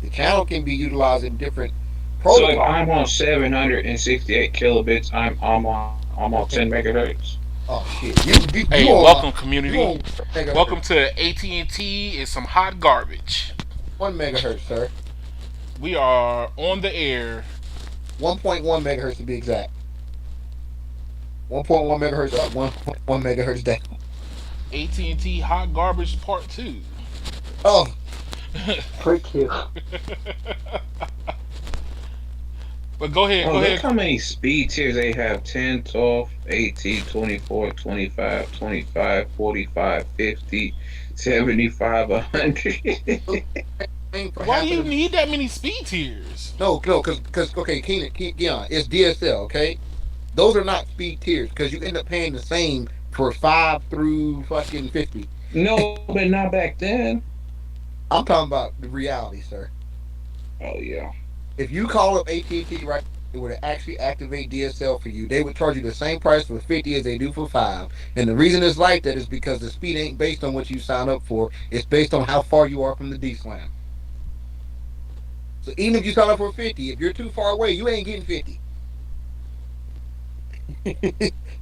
The channel can be utilized in different So if protocols. I'm on 768 kilobits, I'm on 10 megahertz. Oh shit, you Hey, on welcome you community. on megahertz, Welcome to AT&T is some hot garbage. 1 megahertz, sir. We are on the air. 1.1 megahertz to be exact. 1.1 megahertz up, 1.1 megahertz down. AT&T hot garbage part 2. Oh, freak you. But go ahead, Oh, go look ahead. how many speed tiers they have: 10, 12, 18, 24, 25, 25, 45, 50, 75, 100. Look, same for Why do half of you them. need that many speed tiers? No, because okay, Keon, it's DSL. Okay, those are not speed tiers because you end up paying the same for 5 through fucking 50. No, but not back then. I'm talking about the reality, sir. Oh, yeah. If you call up AT&T right, it would actually activate DSL for you. They would charge you the same price for 50 as they do for 5. And the reason it's like that is because the speed ain't based on what you sign up for. It's based on how far you are from the D slam. So even if you sign up for 50, if you're too far away, you ain't getting 50.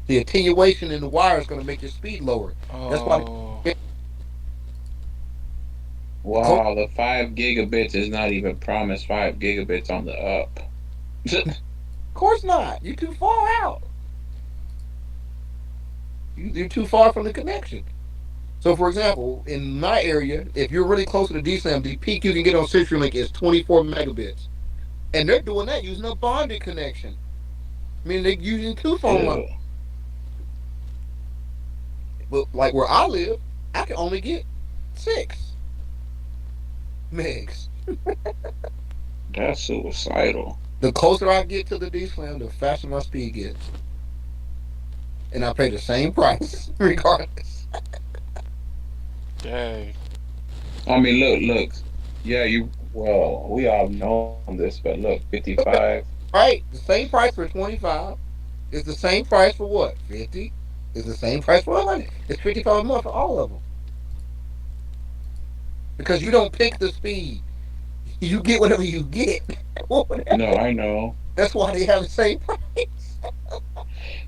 The attenuation in the wire is going to make your speed lower. That's why Oh, of Wow, the 5 gigabits is not even promised 5 gigabits on the up. course not. You're too far out. You're too far from the connection. So, for example, in my area, if you're really close to the DSLAM, the peak you can get on CenturyLink is 24 megabits. And they're doing that using a bonded connection. I mean, they're using two phone lines. Ew. But like where I live, I can only get 6 megs. That's suicidal. The closer I get to the DSLAM, the faster my speed gets. And I pay the same price regardless. dang. I mean, look. Yeah, well, we all know this, but look, 55. Right? The same price for 25 is the same price for what? 50 is the same price for 100. It's 55 a month for all of them. Because you don't pick the speed. You get whatever you get. No, I know. That's why they have the same price.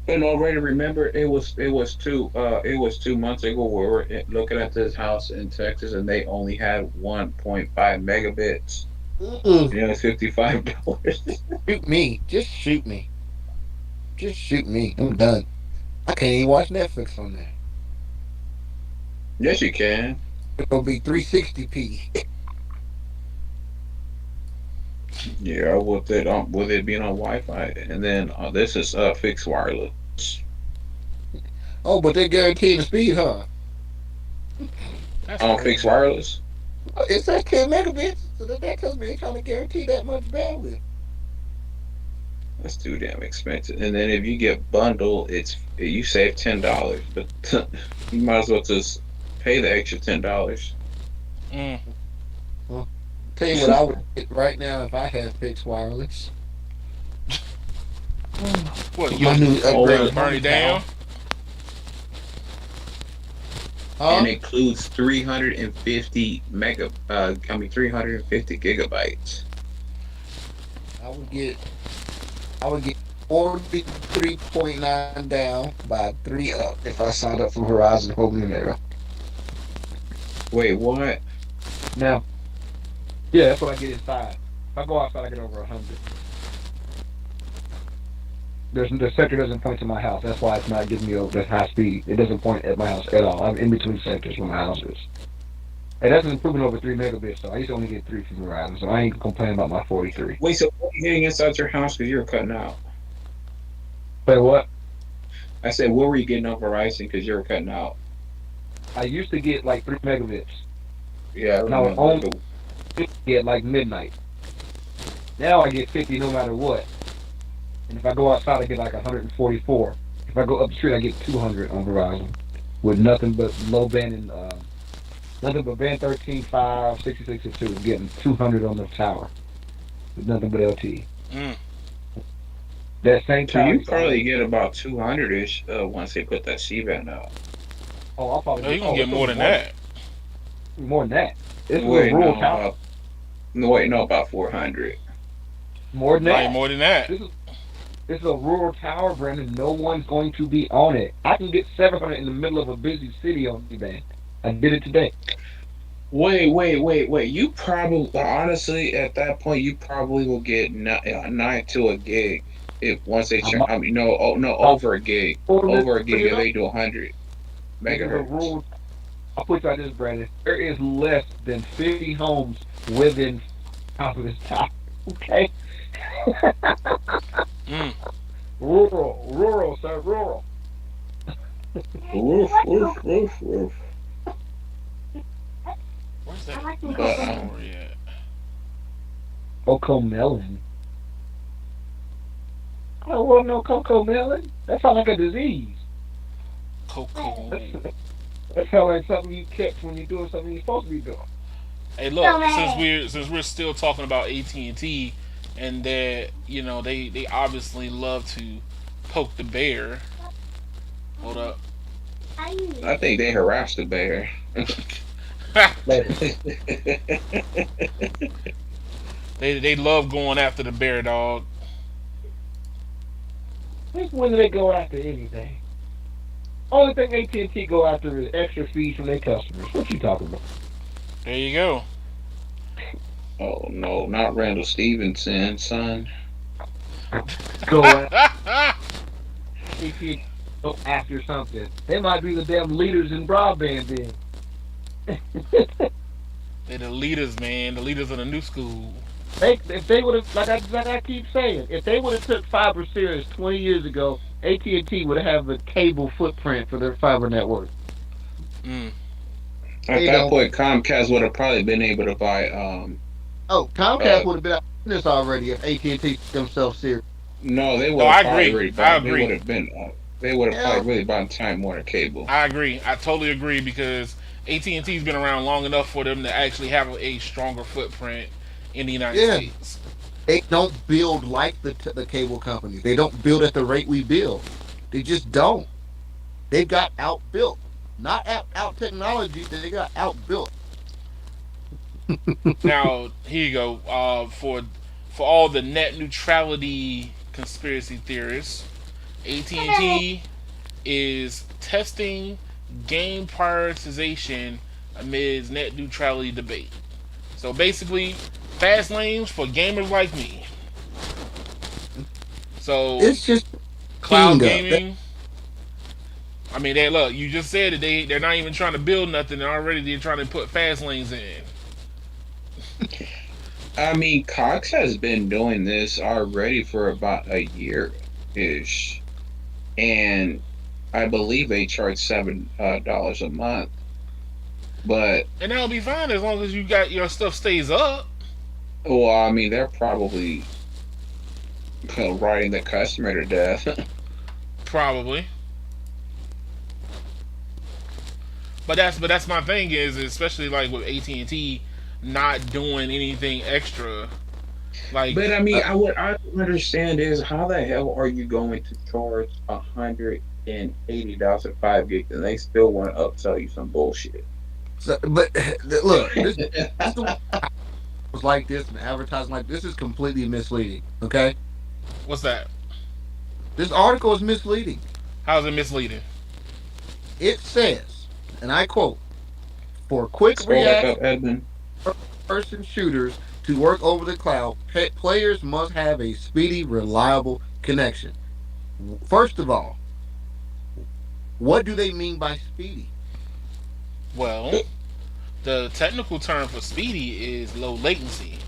But already remember, it was 2 months ago we were looking at this house in Texas, and they only had 1.5 megabits. Mm-mm. And it was $55. Shoot me. Just shoot me. Just shoot me. I'm done. I can't even watch Netflix on there. Yes, you can. It's gonna be 360p. Yeah, with it being on Wi-Fi, and then this is fixed wireless. Oh, but they're guaranteeing the speed, huh? That's On fixed crazy. wireless. It says 10 megabits, so that tells me they're trying to guarantee that much bandwidth. That's too damn expensive. And then if you get bundle, you save $10, but you might as well just pay the extra $10. Mm. Well, tell you what I would get right now if I had fixed wireless. What, With you my new burn, upgraded Or burn money it down? pal. and Huh? includes 350 I mean 350 gigabytes. I would get I would get 43.9 down by 3 up if I signed up for Verizon Home Numero. Wait, what? Now, yeah, that's what I get inside. If I go outside, I get over 100. The sector doesn't point to my house. That's why it's not giving me that high speed. It doesn't point at my house at all. I'm in between sectors where my house is. Hey, that's an improvement over 3 megabits, though. I used to only get 3 from Verizon, so I ain't complaining about my 43. Wait, so what are you getting inside your house because you're cutting out? But what? I said, what were you getting on Verizon because you're cutting out? I used to get like 3 megabits, Yeah, I and I would remember. only But get like midnight. Now I get 50 no matter what. And if I go outside, I get like 144. If I go up the street, I get 200 on Verizon with nothing but low band and nothing but band 13.5, 66 and 2, getting 200 on the tower with nothing but LTE. Mm. That same so tower you used to probably only, get about 200-ish once they put that C-band out. oh, I'll probably Oh, get, you gonna oh, get it's gonna more be than more than that. more than that. It's a little Wait, rural no, tower. No, wait, no, about 400. More than Probably that. more than that. This is a rural tower, Brandon. No one's going to be on it. I can get 700 in the middle of a busy city on eBay. I did it today. Wait. You probably, honestly, at that point, you probably will get 9 to a gig if once they I'm turn. I mean, no, no, about over a gig, 4 minutes over a for gig you if know. they do 100 This is a megahertz. rural. I'll put you like this, Brandon. There is less than 50 homes within half of this tower. Okay. Mm. Rural, sir, rural. Woof, woof, woof, woof. Where's I that like some But next cocoa. story at? Cocoa melon. I don't want no cocoa melon. That sounds like a disease. Coco. That's, that sounds like something you catch when you're doing something you're supposed to be doing. Hey, look, since we're still talking about AT&T, and that they obviously love to poke the bear. Hold up. I think they harassed the bear. Later. They love going after the bear, dog. Since when do they go after anything? Only thing AT&T go after is extra fees from their customers. What you talking about? There you go. Oh no, not Randall Stevenson, son. Go after AT&T go after something. They might be the damn leaders in broadband then. They're the leaders, man. The leaders of the new school. If they would have like I keep saying, if they would have took fiber serious 20 years ago, AT&T would have a cable footprint for their fiber network. Mm. At They that don't. point, Comcast would have probably been able to buy Oh, Comcast uh would have been out of business already if AT&T took themselves serious. no, they No, would have I probably agree. already I bought. They would agree. have been. They would have probably Hell, really bought Time Warner Cable. I agree. I totally agree because AT&T's been around long enough for them to actually have a stronger footprint in the United yeah. States. They don't build like the cable companies. They don't build at the rate we build. They just don't. They got outbuilt. Not out technology. They got outbuilt. Now here you go. For all the net neutrality conspiracy theorists, AT&T is testing game prioritization amid net neutrality debate. So basically, fast lanes for gamers like me. So It's just cloud teaming up. gaming. I mean, they look. You just said that they're not even trying to build nothing. And already they're trying to put fast lanes in. I mean, Cox has been doing this already for about a year ish, and I believe they charge $7 a month. But And that'll be fine as long as you got your stuff stays up. well, I mean, they're probably riding the customer to death. Probably. But that's my thing is especially like with AT&T not doing anything extra. Like But I mean, what I don't understand is how the hell are you going to charge $180 for 5 gigs and they still want to upsell you some bullshit? So, but look, this is was like this and advertising like this is completely misleading. Okay, what's that? this article is misleading. How's it misleading? It says, and I quote, for quick Scroll back reaction up, Edmund. person shooters to work over the cloud, players must have a speedy, reliable connection. First of all, what do they mean by speedy? Well, the technical term for speedy is low latency.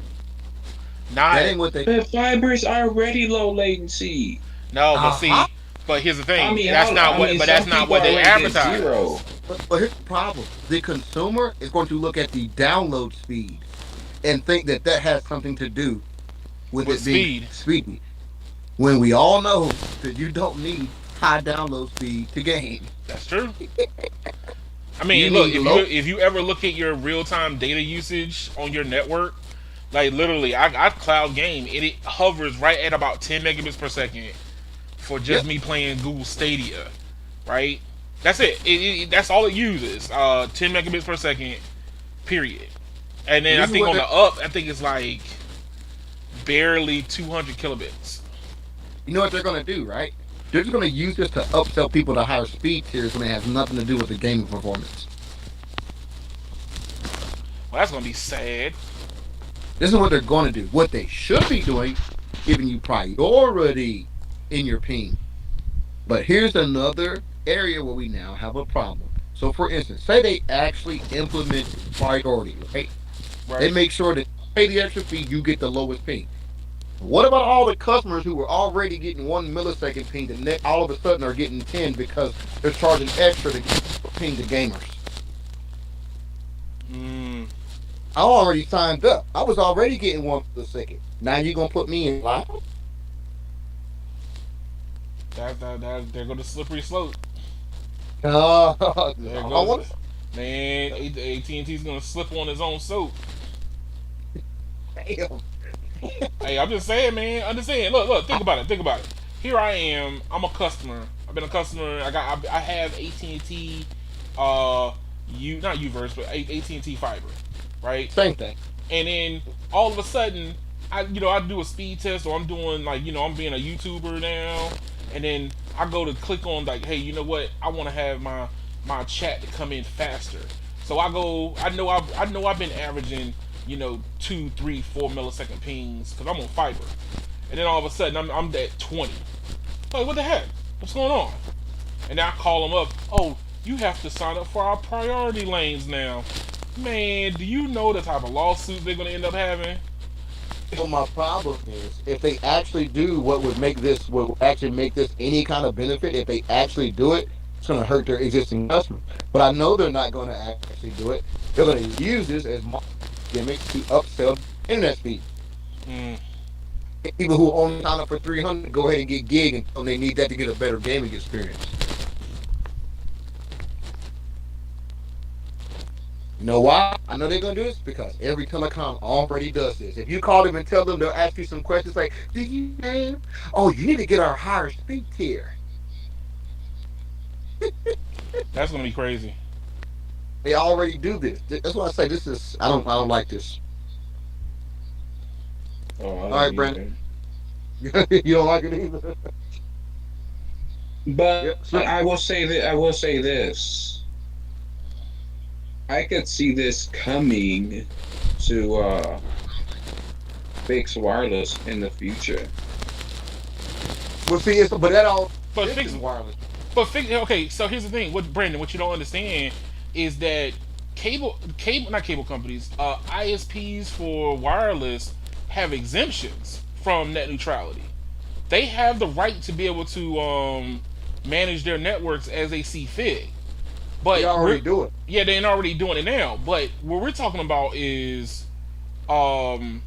That Not ain't what they. The fiber's already low latency. no, but Aha. see, but here's the I thing. mean, That's not I what. mean, But that's some not people what they already get advertise. zero. But here's the problem: the consumer is going to look at the download speed and think that that has something to do with With it being speed, speedy. When we all know that you don't need high download speed to game, that's true. I you mean, look, need low. if you ever look at your real time data usage on your network, like literally, I cloud game and it hovers right at about 10 megabits per second for just Yep. me playing Google Stadia, right? That's it. That's all it uses. 10 megabits per second. Period. And So then I this is think what on they're. the up, I think it's like barely 200 kilobits. You know what they're gonna do, right? They're just gonna use this to upsell people to higher speed tiers when it has nothing to do with the gaming performance. Well, that's gonna be sad. This is what they're gonna do. What they should be doing, giving you priority in your ping. But here's another area where we now have a problem. So, for instance, say they actually implemented priority, right? They Right? make sure that you pay the extra fee, you get the lowest ping. What about all the customers who were already getting 1 millisecond ping that all of a sudden are getting 10 because they're charging extra to ping the gamers? Mm, I already signed up. I was already getting 1 millisecond. Now you're gonna put me in line? that there go the slippery slope. I There goes want man. AT&T's gonna slip on his own soap. to. Damn. Hey, I'm just saying, man. I'm just saying. Look. Think about it. Think about it. Here I am. I'm a customer. I've been a customer. I have AT&T. You not Uverse, but AT&T fiber, right? Same thing. And then all of a sudden, I do a speed test, or I'm doing like I'm being a YouTuber now, and then I go to click on like, hey, you know what? I want to have my chat to come in faster. So I go. I know I've been averaging 2, 3, 4 millisecond pings because I'm on fiber, and then all of a sudden I'm at 20. Like what the heck? What's going on? And then I call them up. Oh, you have to sign up for our priority lanes now. Man, do you know the type of lawsuit they're gonna end up having? So my problem is if they actually do what would actually make this any kind of benefit, if they actually do it, it's gonna hurt their existing customers. But I know they're not gonna actually do it. They're gonna use this as marketing gimmick to upsell internet speed. Mm, People who only sign up for 300 go ahead and get gig until they need that to get a better gaming experience. You know why? I know they're gonna do this because every telecom already does this. If you call them and tell them, they'll ask you some questions like, "Do you name? Oh, you need to get our higher speed tier." that's gonna be crazy. They already do this. That's why I say this is. I don't like this. Oh, I All right, don't Brandon. either. You don't like it either. But Yep. So I will say that I will say this. I could see this coming to fixed wireless in the future. we'll see. But that all But this fix, is wireless. okay. So here's the thing. What Brandon? What you don't understand is that not cable companies, ISPs for wireless have exemptions from net neutrality. They have the right to be able to manage their networks as they see fit. They But already do it. yeah, they're already doing it now. But what we're talking about is um,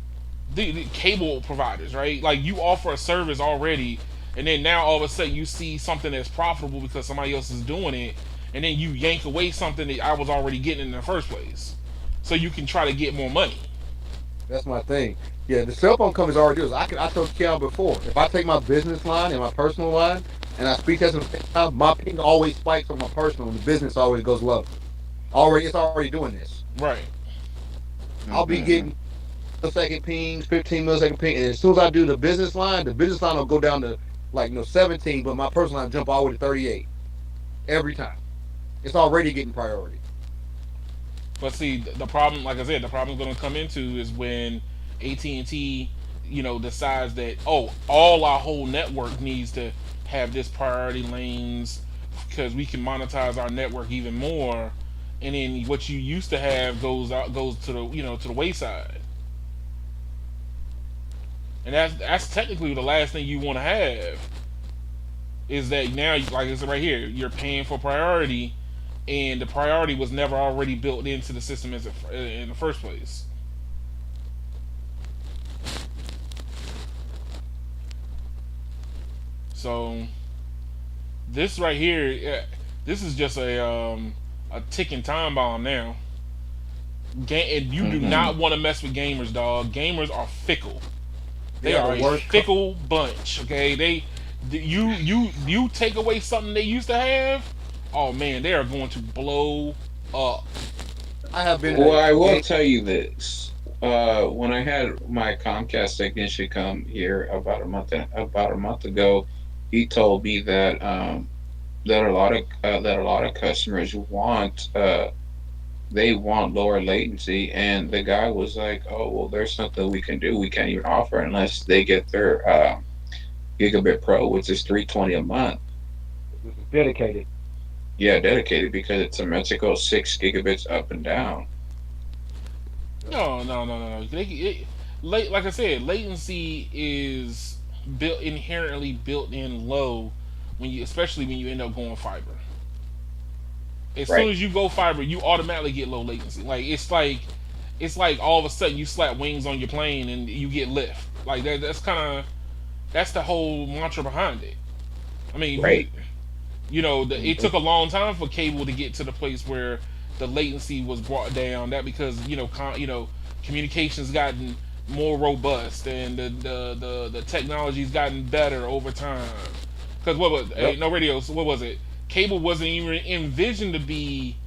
the cable providers, right? Like you offer a service already, and then now all of a sudden you see something that's profitable because somebody else is doing it, and then you yank away something that I was already getting in the first place, so you can try to get more money. That's my thing. Yeah, the cell phone companies already do this. I told Cal before. If I take my business line and my personal line and I speak test at the same time, my ping always spikes on my personal and the business always goes low. It's already doing this. Right. I'll be Hmm. getting millisecond pings, 15 millisecond ping, and as soon as I do the business line will go down to like 17, but my personal line jump all the way to 38 every time. It's already getting priority. But see, the problem, like I said, the problem going to come into is when AT&T, decides that all our whole network needs to have this priority lanes because we can monetize our network even more, and then what you used to have goes to the to the wayside, and that's technically the last thing you want to have is that now, like I said right here, you're paying for priority, and the priority was never already built into the system in the first place. So this right here, this is just a ticking time bomb now. And you do Hmm. not want to mess with gamers, dog. Gamers are fickle. They They are the are a worst. fickle bunch. Okay, you take away something they used to have. Oh man, they are going to blow up. I have been Well, a I will game. tell you this. When I had my Comcast technician come here about a month ago, he told me that that a lot of customers want they want lower latency, and the guy was like, "Oh, well, there's nothing we can do. We can't even offer unless they get their Gigabit Pro, which is 320 a month." This is dedicated. Yeah, dedicated because it's symmetrical 6 gigabits up and down. No, no, no, no, no. Like I said, latency is built inherently built in low when you, especially when you end up going fiber. As soon Right, as you go fiber, you automatically get low latency. It's like all of a sudden you slap wings on your plane and you get lift. Like that. That's the whole mantra behind it. I mean, right, it took a long time for cable to get to the place where the latency was brought down. That because communications gotten more robust and the technology's gotten better over time. Because what was Yep. no radio? So what was it? Cable wasn't even envisioned to be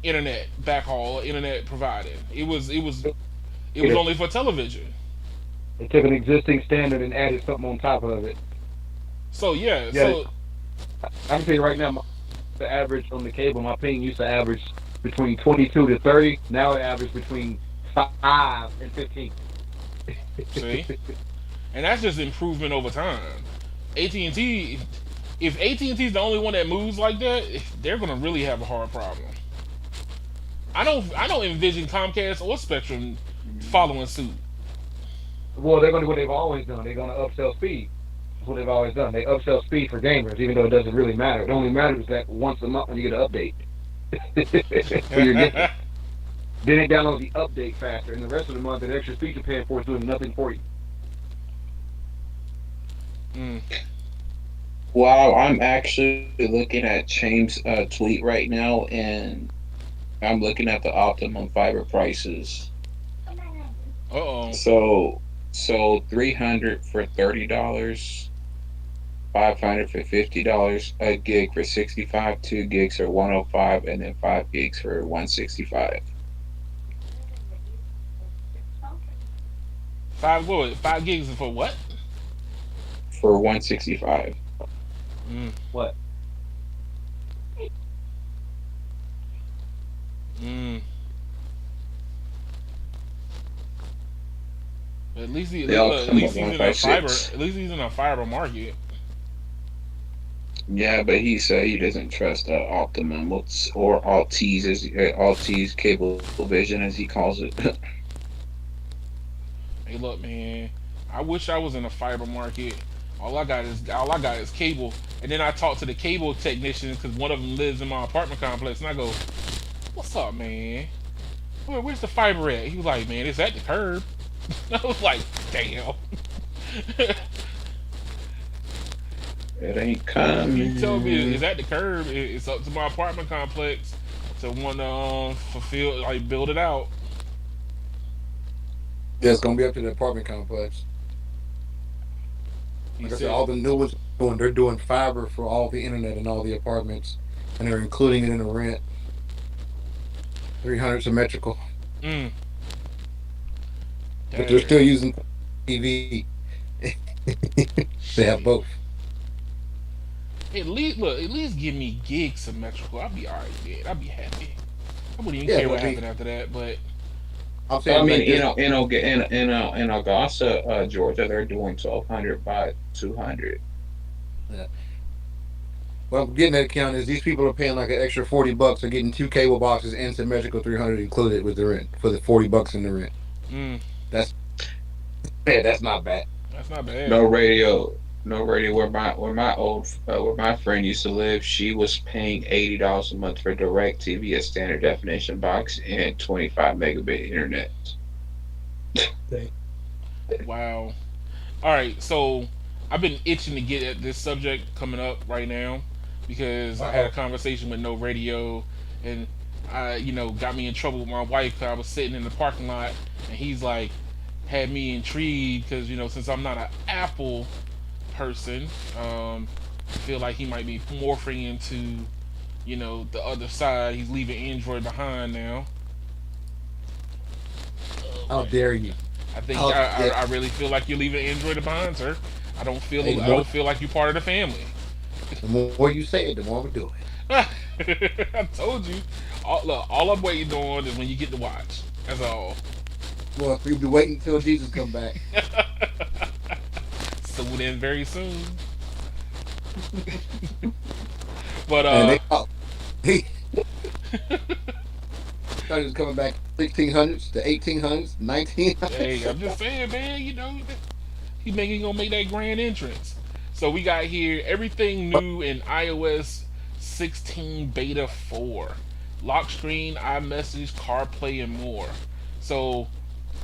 internet backhaul or internet provided. It was They only for television. took an existing standard and added something on top of it. So yeah, Yeah, so I can tell you right now, the average on the cable, my ping used to average between 22 to 30. Now it averages between 5 and 15. see, and that's just improvement over time. AT&T, if AT&T is the only one that moves like that, they're gonna really have a hard problem. I don't envision Comcast or Spectrum following suit. Well, they're going to do what they've always done. They're going to upsell speed. That's what they've always done. They upsell speed for gamers, even though it doesn't really matter. It only matters that once a month when you get an update for your Gifted. Then it downloads the update faster, and the rest of the month, the extra speed you're paying for is doing nothing for you. Mm. Wow, I'm actually looking at James' tweet right now, and I'm looking at the optimum fiber prices. Uh oh. So 300 for $30, 500 for $50, a gig for 65, 2 gigs for 105, and then 5 gigs for 165 5 gigs for what? for 165. Mm. What? Mm. They all At come least up he's in a fiber. 156. At least he's in a fiber market. Yeah, but he said he doesn't trust Optimum or Alt's cable vision as he calls it. Hey, look, man. I wish I was in a fiber market. All I got is cable, and then I talk to the cable technician because one of them lives in my apartment complex, and I go, "What's up, man? Where's the fiber at?" He was like, "Man, it's at the curb." I was like, "Damn." It ain't He told me it's coming. at the curb. It's up to my apartment complex to want to fulfill, like, build it out. Yeah, it's gonna be up to the apartment complex. He Like I said, said, all the new ones they're doing fiber for all the internet and all the apartments, and they're including it in the rent. 300 symmetrical, mm, but they're dang. still using TV. They have Shit. both. At least give me gig symmetrical. I'd be alright, man. I'd be happy. I wouldn't even Yeah, care but what I mean, happened after that, but I'm I saying mean, like this. in Augusta, Georgia, they're doing 1,200 by 200. Yeah. What I'm getting at count is these people are paying like an extra $40. They're getting two cable boxes and symmetrical 300 included with the rent for the $40 in the rent. mm, That's yeah, that's not bad. that's not bad. No radio, no radio. Where my friend used to live, she was paying $80 a month for Direct TV, a standard definition box, and 25 megabit internet. Wow. All right, so I've been itching to get at this subject coming up right now because I had a conversation with No Radio, and got me in trouble with my wife 'cause I was sitting in the parking lot, and he's like, had me intrigued because since I'm not an Apple person, I feel like he might be morphing into the other side. He's leaving Android behind now. How dare you? I think How dare I really feel like you're leaving Android behind, sir. Hey, I don't feel like you're part of the family. the more you say it, the more we do it. I told you. Look, all I'm waiting on is when you get to watch. That's all. Well, we'll be waiting until Jesus come back. Soon and very soon. But And they he started coming back 1600s, the 1800s, 1900s. hey, I'm just saying, man. He gonna make that grand entrance. So we got here everything new in iOS 16 Beta 4, lock screen, iMessage, CarPlay, and more. So,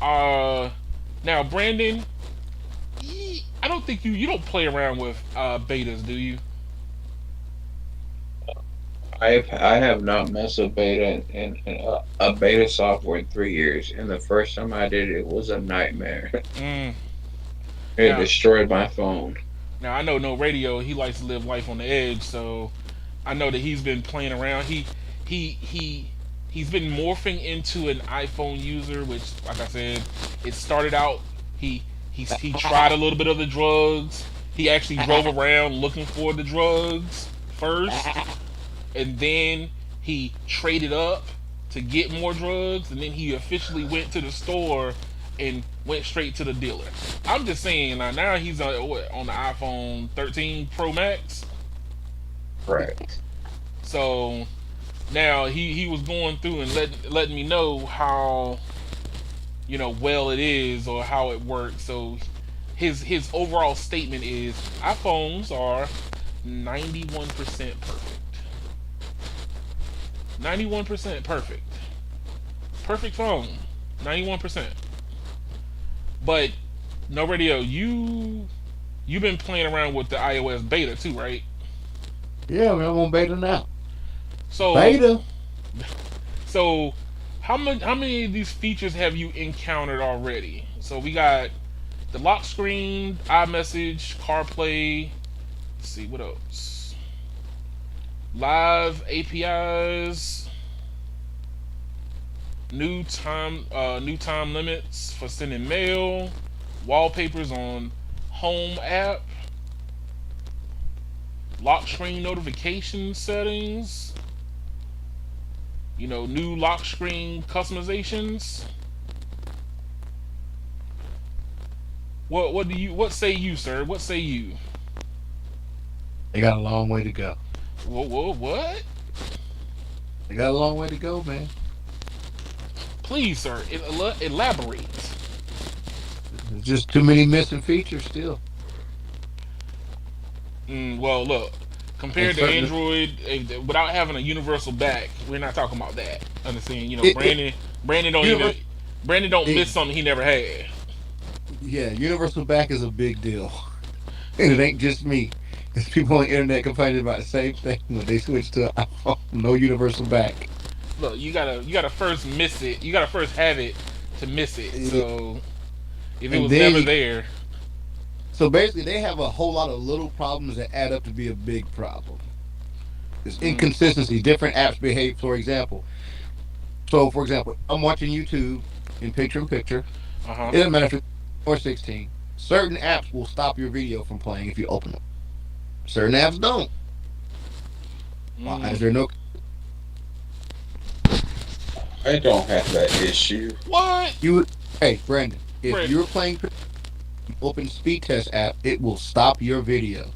uh, now Brandon, I don't think you don't play around with betas, do you? I have not messed with beta in a beta software in 3 years, and the first time I did it was a nightmare. Mm. It Now, destroyed my phone. now I know no radio. He likes to live life on the edge, so I know that he's been playing around. He he he's been morphing into an iPhone user, which, like I said, it started out. He tried a little bit of the drugs. He actually drove around looking for the drugs first, and then he traded up to get more drugs, and then he officially went to the store and went straight to the dealer. I'm just saying, now he's on the iPhone 13 Pro Max. Right. So now he was going through and letting me know how well it is or how it works. So his overall statement is iPhones are 91% perfect. 91% perfect. Perfect phone. 91%. But no radio, you've been playing around with the iOS beta too, right? Yeah, man, I'm on beta now. So Beta. so how many of these features have you encountered already? So we got the lock screen, iMessage, CarPlay. Let's see what else. Live APIs, new time limits for sending mail, wallpapers on home app, lock screen notification settings, new lock screen customizations. What say you, sir? What say you? They got a long way to go. What? They got a long way to go, man. Please, sir, elaborate. There's just too many missing features still. Well, look, And compared to certain Android, without having a universal back, we're not talking about that. Understand? it, it Brandon don't even universal Brandon don't it, miss something he never had. yeah, universal back is a big deal. And it ain't just me. There's people on the internet complaining about the same thing when they switch to an iPhone. No universal back. Look, you gotta first miss it. You gotta first have it to miss it. Eh, So if it And was then never you, there, so basically they have a whole lot of little problems that add up to be a big problem. There's mm, inconsistency. Different apps behave. For example, I'm watching YouTube in picture. uh huh. It doesn't matter if it's or 16. Certain apps will stop your video from playing if you open them. Certain apps don't. Why is Mm. there no? I don't have that issue. What? You Hey, Brandon, if Brandon? you're playing open speed test app, it will stop your video.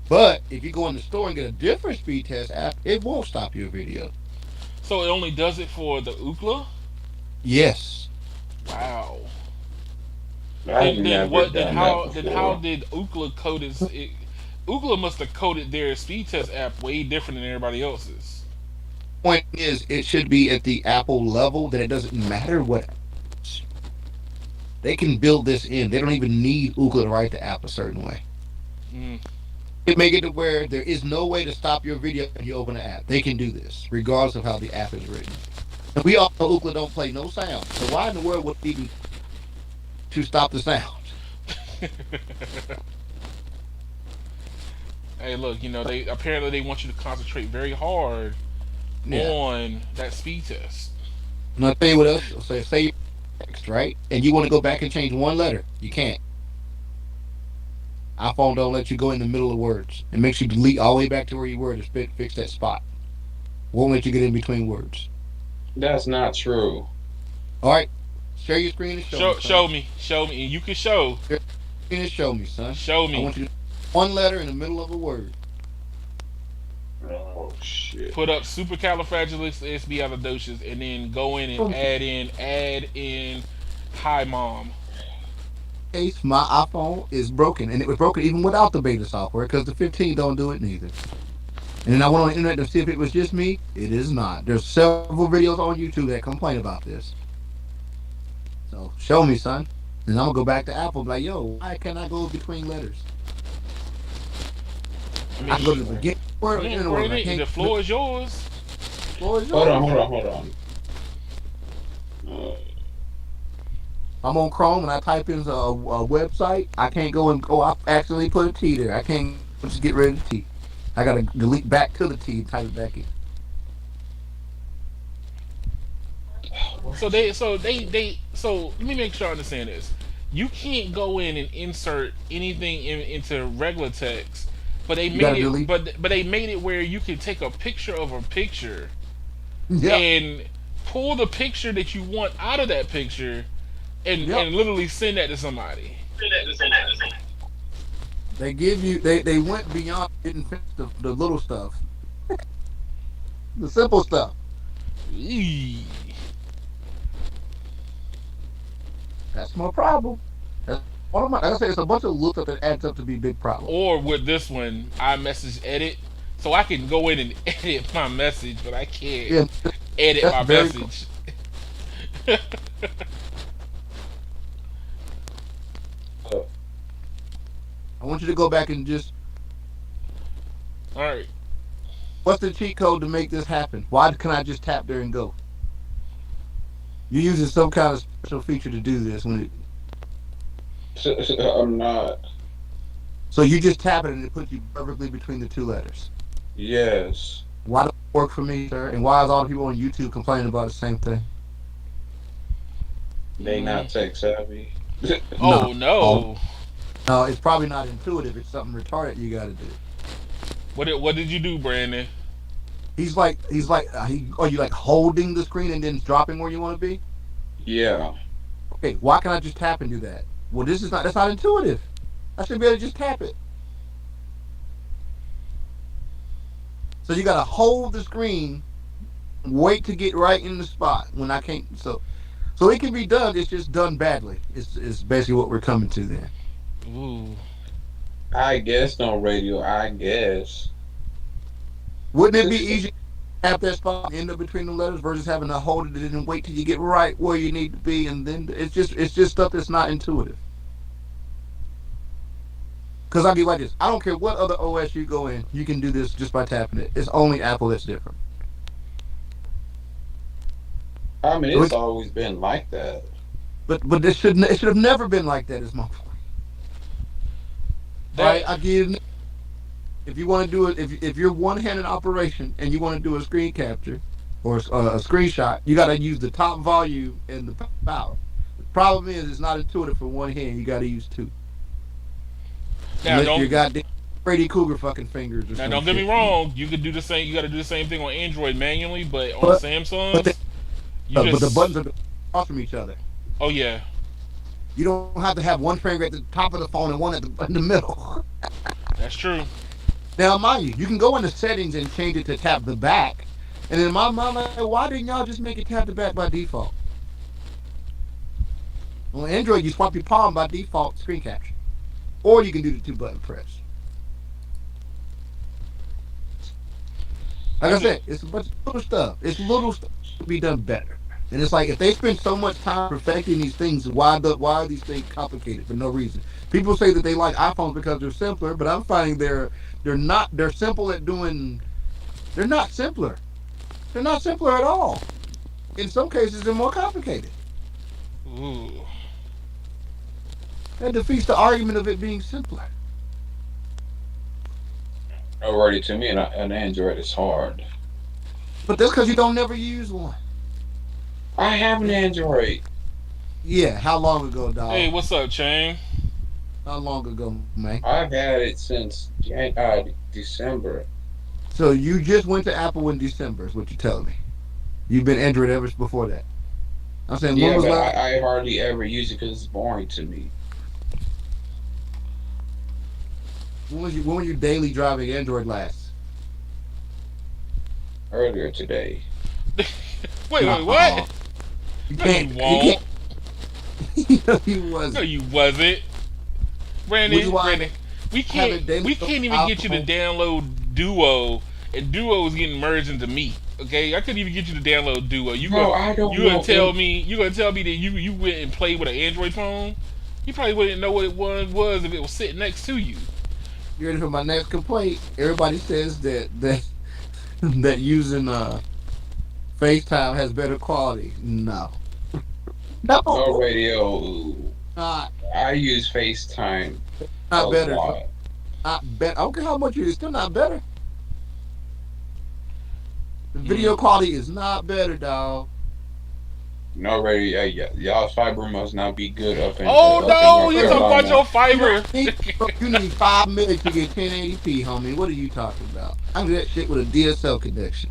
But if you go in the store and get a different speed test app, it won't stop your video. So it only does it for the Ookla? Yes. Wow. I've Then never what? Then done that how before. did Ookla code it? Ookla must have coded their speed test app way different than everybody else's. Point is, it should be at the Apple level that it doesn't matter what they can build this in. They don't even need Ookla to write the app a certain way. Mm. It make it to where there is no way to stop your video when you open the app. They can do this, regardless of how the app is written. And we all know Ookla don't play no sound. So why in the world would it even to stop the sound? Hey, look, they want you to concentrate very hard Yeah. on that speed test. And I'll tell you what else. Say text, right? And you want to go back and change one letter, you can't. iPhone don't let you go in the middle of words. It makes you delete all the way back to where you were to fix that spot. Won't let you get in between words. That's not true. All right, share your screen and show me, son. Show me, and you can show, Share your screen and show me, son. show I me. want you to one letter in the middle of a word. Oh shit. Put up supercalifragilisticexpialidocious, and then go in and In add in hi mom. case my iPhone is broken, and it was broken even without the beta software because the 15 don't do it neither. And then I went on the internet to see if it was just me. It is not. There's several videos on YouTube that complain about this. So show me, son. And I'm gonna go back to Apple, be like, yo, why can't I go between letters? I I mean, can go to the beginning word or the yeah, end word, but I Brandon, can't. the The floor is yours. floor is Hold on, yours. hold on, hold on. I'm on Chrome and I type in a website. I can't go and I accidentally put a T there. I can't just get rid of the T. I gotta delete back to the T and type it back in. So let me make sure I understand this. You can't go in and insert anything into regular text, but they You made gotta it, delete. but they made it where you can take a picture of a picture Yep. and pull the picture that you want out of that picture Yep. and literally send that to somebody. They give you. They went beyond. Didn't fix the little stuff, the simple stuff. Eee. That's my problem. That's one of my. Like I said, it's a bunch of little stuff that adds up to be big problems. Or with this one, iMessage edit, so I can go in and edit my message, but I can't Yeah, edit that's my very cool. message. Uh, I want you to go back and just. All right. What's the cheat code to make this happen? Why can I just tap there and go? You're using some kind of special feature to do this when it, I'm not. so you just tap it and it puts you perfectly between the two letters. Yes. Why does it work for me, sir? And why is all the people on YouTube complaining about the same thing? They Mm. not tech savvy. Oh No, no. no, it's probably not intuitive. It's something retarded you got to do. What did you do, Brandon? Are you like holding the screen and then dropping where you want to be? Yeah. Okay, why can't I just tap and do that? Well, that's not intuitive. I should be able to just tap it. So you got to hold the screen, wait to get right in the spot when I can't. So it can be done. It's just done badly. It's basically what we're coming to then. Ooh. I guess no radio. I guess. Wouldn't it be easier to tap that spot and end up between the letters versus having to hold it and then wait till you get right where you need to be, and then it's just stuff that's not intuitive. Because I'll be like this. I don't care what other OS you go in, you can do this just by tapping it. It's only Apple that's different. I mean, So it's always been like that. but it should have never been like that. Is my point. All That right, I give. If you want to do it, if you're one-handed operation and you want to do a screen capture or a screenshot, you got to use the top volume and the power. The problem is it's not intuitive for one hand. You got to use two, now unless you don't got Freddy Krueger fucking fingers or now some don't get me shit. wrong. You could do the same. You got to do the same thing on Android manually, but on But but Samsung's, you the buttons just are across from each other. oh yeah, You don't have to have one finger at the top of the phone and one in the middle. that's true. Now, mind you, you can go into settings and change it to tap the back. And in my mind, like, why didn't y'all just make it tap the back by default? On Android, you swipe your palm by default screen capture. Or you can do the two button press. Like I I just said, it's a bunch of little stuff. It's little stuff to be done better. And it's like if they spend so much time perfecting these things, why are these things complicated for no reason? People say that they like iPhones because they're simpler, but I'm finding they're not they're simple at doing they're not simpler. They're not simpler at all. In some cases they're more complicated. ooh. That defeats the argument of it being simpler. Already to me, an Android is hard. But that's because you don't never use one. I have an Android. Yeah, how long ago, Hey, dog? what's up, Chain? How long ago, man? I've had it since December. So you just went to Apple in December, is what you're telling me. You've been Android ever before that. I'm saying, when Yeah, was but last? I hardly ever use it because it's boring to me. When were you daily driving Android last? Earlier today. Wait, No, what? you No, you can't. You can't. won't. You No, wasn't. you wasn't. Which is Brandon, why Brandon, I have it daily we on can't even my get you to iPhone. download Duo, and Duo is getting merged into me. Okay, I couldn't even get you to download Duo. Bro, I don't know You gonna tell me that you went and played with an Android phone? You probably wouldn't know what it was if it was sitting next to you. You ready for my next complaint? Everybody says that that using FaceTime has better quality. No, no no, radio. not I use FaceTime a not better. So lot. not better. I don't care how much you. It's still not better. The Mm. video quality is not better, dog. No radio. Yeah, y'all's fiber must not be good Oh up in no, North you Bro, talking about Carolina. your you don't fiber? need, bro, you need 5 minutes to get 1080p, homie. What are you talking about? I do that shit with a DSL connection.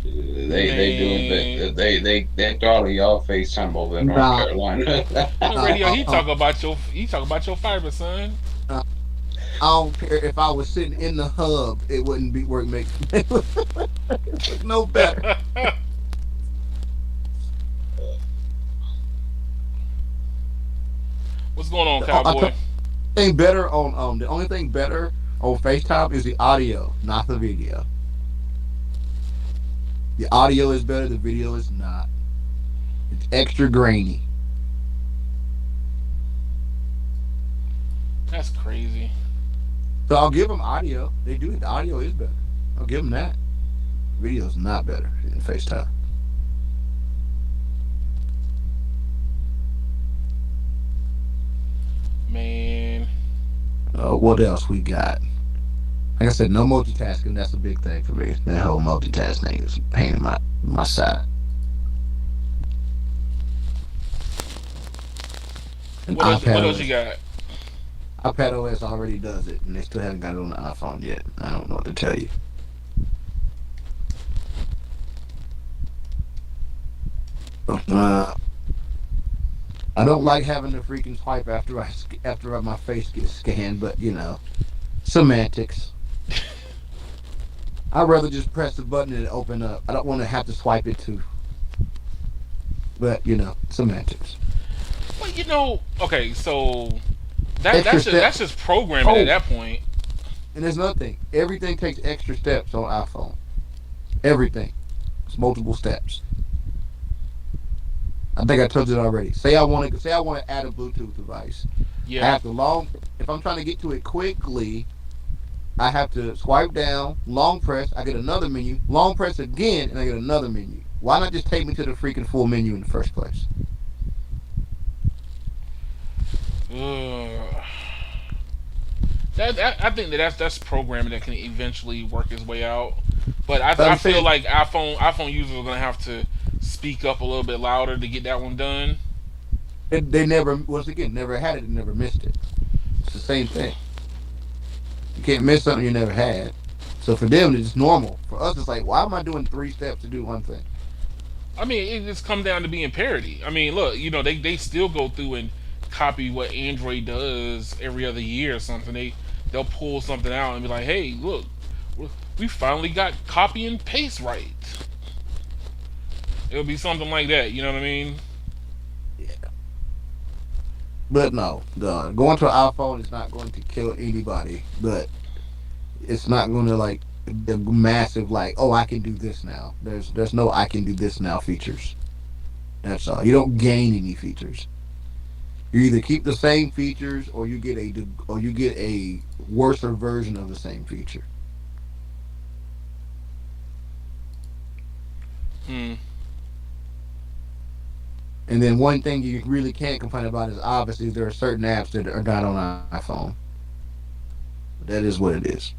They doing Man, that. They thought of y'all FaceTime over in North Nah, Carolina. no nah, radio. He talk about your fiber, son. nah. I don't care if I was sitting in the hub, it wouldn't be work make it look no better. What's going on, I cowboy? told thing better on the only thing better on FaceTime is the audio, not the video. The audio is better, the video is not. It's extra grainy. That's crazy. So I'll give them audio. They do it. The audio is better. I'll give them that. Video is not better in FaceTime. Man, What else we got? Like I said, no multitasking. That's a big thing for me. That whole multitasking is a pain in my side. And what iPad else you OS, got? iPad OS already does it, and they still haven't got it on the iPhone yet. I don't know what to tell you. Uh, I don't like having to freaking swipe my face gets scanned, but semantics. I'd rather just press the button and it open up. I don't want to have to swipe it too, but semantics. Well, okay, so Extra step. that's just programming at Oh, that point. and there's another thing. Everything takes extra steps on iPhone. Everything. It's multiple steps. I think I told you that already. Say I want to add a Bluetooth device. I Yeah. have to if I'm trying to get to it quickly, I have to swipe down, long press, I get another menu, long press again, and I get another menu. Why not just take me to the freaking full menu in the first place? Ugh. I think that's programming that can eventually work its way out. But I I'm feel saying like iPhone users are gonna have to speak up a little bit louder to get that one done. they never, once again, never had it and never missed it. It's the same thing. You can't miss something you never had. So for them, it's normal. For us, it's like, why am I doing 3 steps to do one thing? I mean, it just comes down to being parity. I mean, look, they still go through and copy what Android does every other year or something. They'll pull something out and be like, hey, look, we finally got copy and paste right. It'll be something like that. You know what I mean? Yeah. But no, going to an iPhone is not going to kill anybody. But it's not going to like the massive like, oh, I can do this now. There's no I can do this now features. That's all. You don't gain any features. You either keep the same features or you get a worser version of the same feature. Hmm. And then one thing you really can't complain about is obviously there are certain apps that are not on iPhone. That is what it is.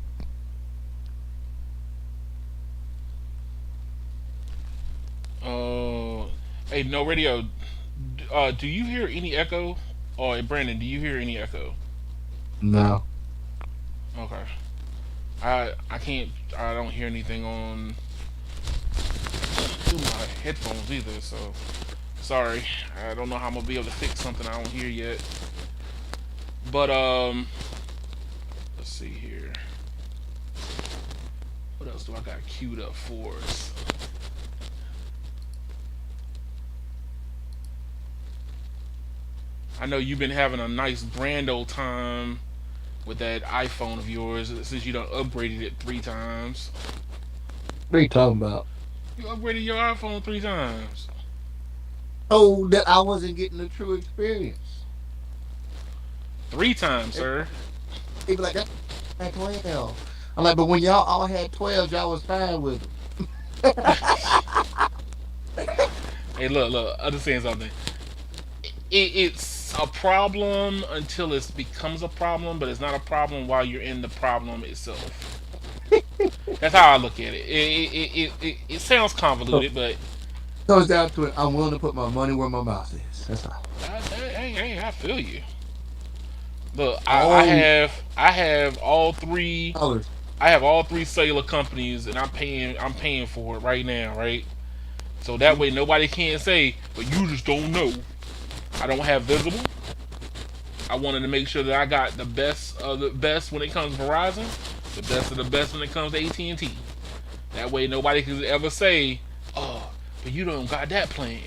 Uh, hey, no radio. Do you hear any echo? Or Brandon, do you hear any echo? No. Okay. I can't. I don't hear anything on through my headphones either. So sorry. I don't know how I'm gonna be able to fix something I don't hear yet. But let's see here. What else do I got queued up for us? I know you've been having a nice grand old time with that iPhone of yours since you done upgraded it 3 times. What are you talking about? You upgraded your iPhone 3 times. Oh, that I wasn't getting the true experience. 3 times, They sir. they be like, that's at 12. I'm like, but when y'all all had 12, y'all was fine with them. Hey, look. Understand something. It's a problem until it becomes a problem, but it's not a problem while you're in the problem itself. That's how I look at it. It sounds So, convoluted, but goes down to it. I'm willing to put my money where my mouth is. That's all. I feel you. Look, Oh, I have all three. dollars. I have all three cellular companies, and I'm paying for it right now, right? So that way nobody can say, but you just don't know. I don't have visible. I wanted to make sure that I got the best of the best when it comes to Verizon, the best of the best when it comes to AT&T. That way nobody can ever say, "Oh, but you don't got that plan."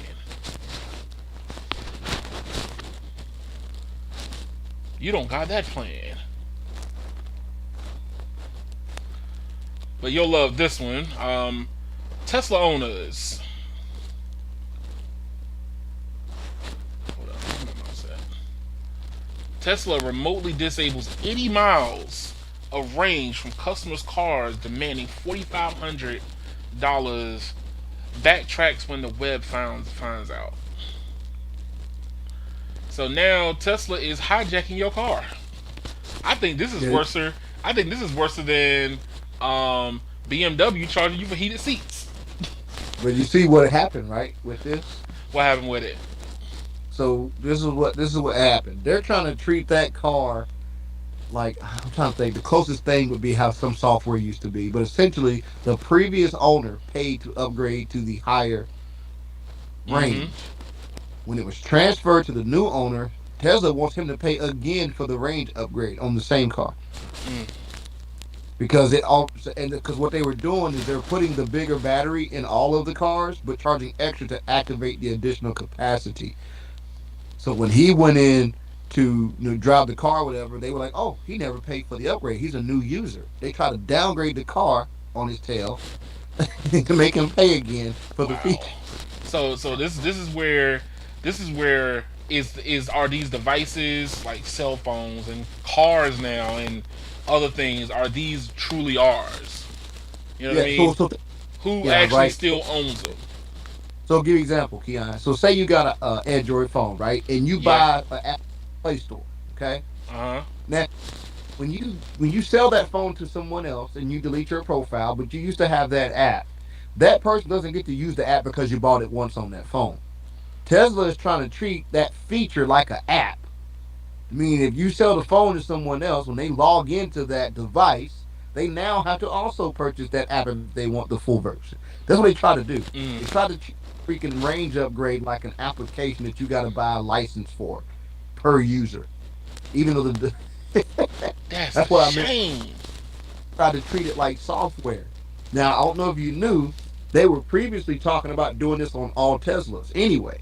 You don't got that plan. But you'll love this one. Tesla owners. Hold on, where my mouse at? Tesla remotely disables 80 miles of range from customers' cars, demanding $4,500. Backtracks when the web finds out. So now Tesla is hijacking your car. I think this is Yeah, worse. I think this is worse than BMW charging you for heated seats. but you see what happened, right, with this? What happened with it? So this is what happened. They're trying to treat that car like I'm trying to think. The closest thing would be how some software used to be, but essentially the previous owner paid to upgrade to the higher Mm-hmm. range. When it was transferred to the new owner, Tesla wants him to pay again for the range upgrade on the same car Mm. because it all and because what they were doing is they're putting the bigger battery in all of the cars, but charging extra to activate the additional capacity. So when he went in to drive the car, or whatever, they were like, "Oh, he never paid for the upgrade. He's a new user." They try to downgrade the car on his tail to make him pay again for the Wow. feature. So this is where is are these devices like cell phones and cars now and other things, are these truly ours? You know what I Yeah. mean? Who Yeah, actually right. still owns them? So I'll give you an example, Keon. So say you got a Android phone, right, and you Yeah. buy an Apple Play Store. Okay. Uh huh. Now, when you sell that phone to someone else and you delete your profile, but you used to have that app, that person doesn't get to use the app because you bought it once on that phone. Tesla is trying to treat that feature like an app. Meaning, if you sell the phone to someone else, when they log into that device, they now have to also purchase that app if they want the full version. That's what they try to do. They Mm. try to treat freaking range upgrade like an application that you got to buy a license for per user. Even though That's a that's what I meant. shame. Try to treat it like software. Now, I don't know if you knew, they were previously talking about doing this on all Teslas anyway.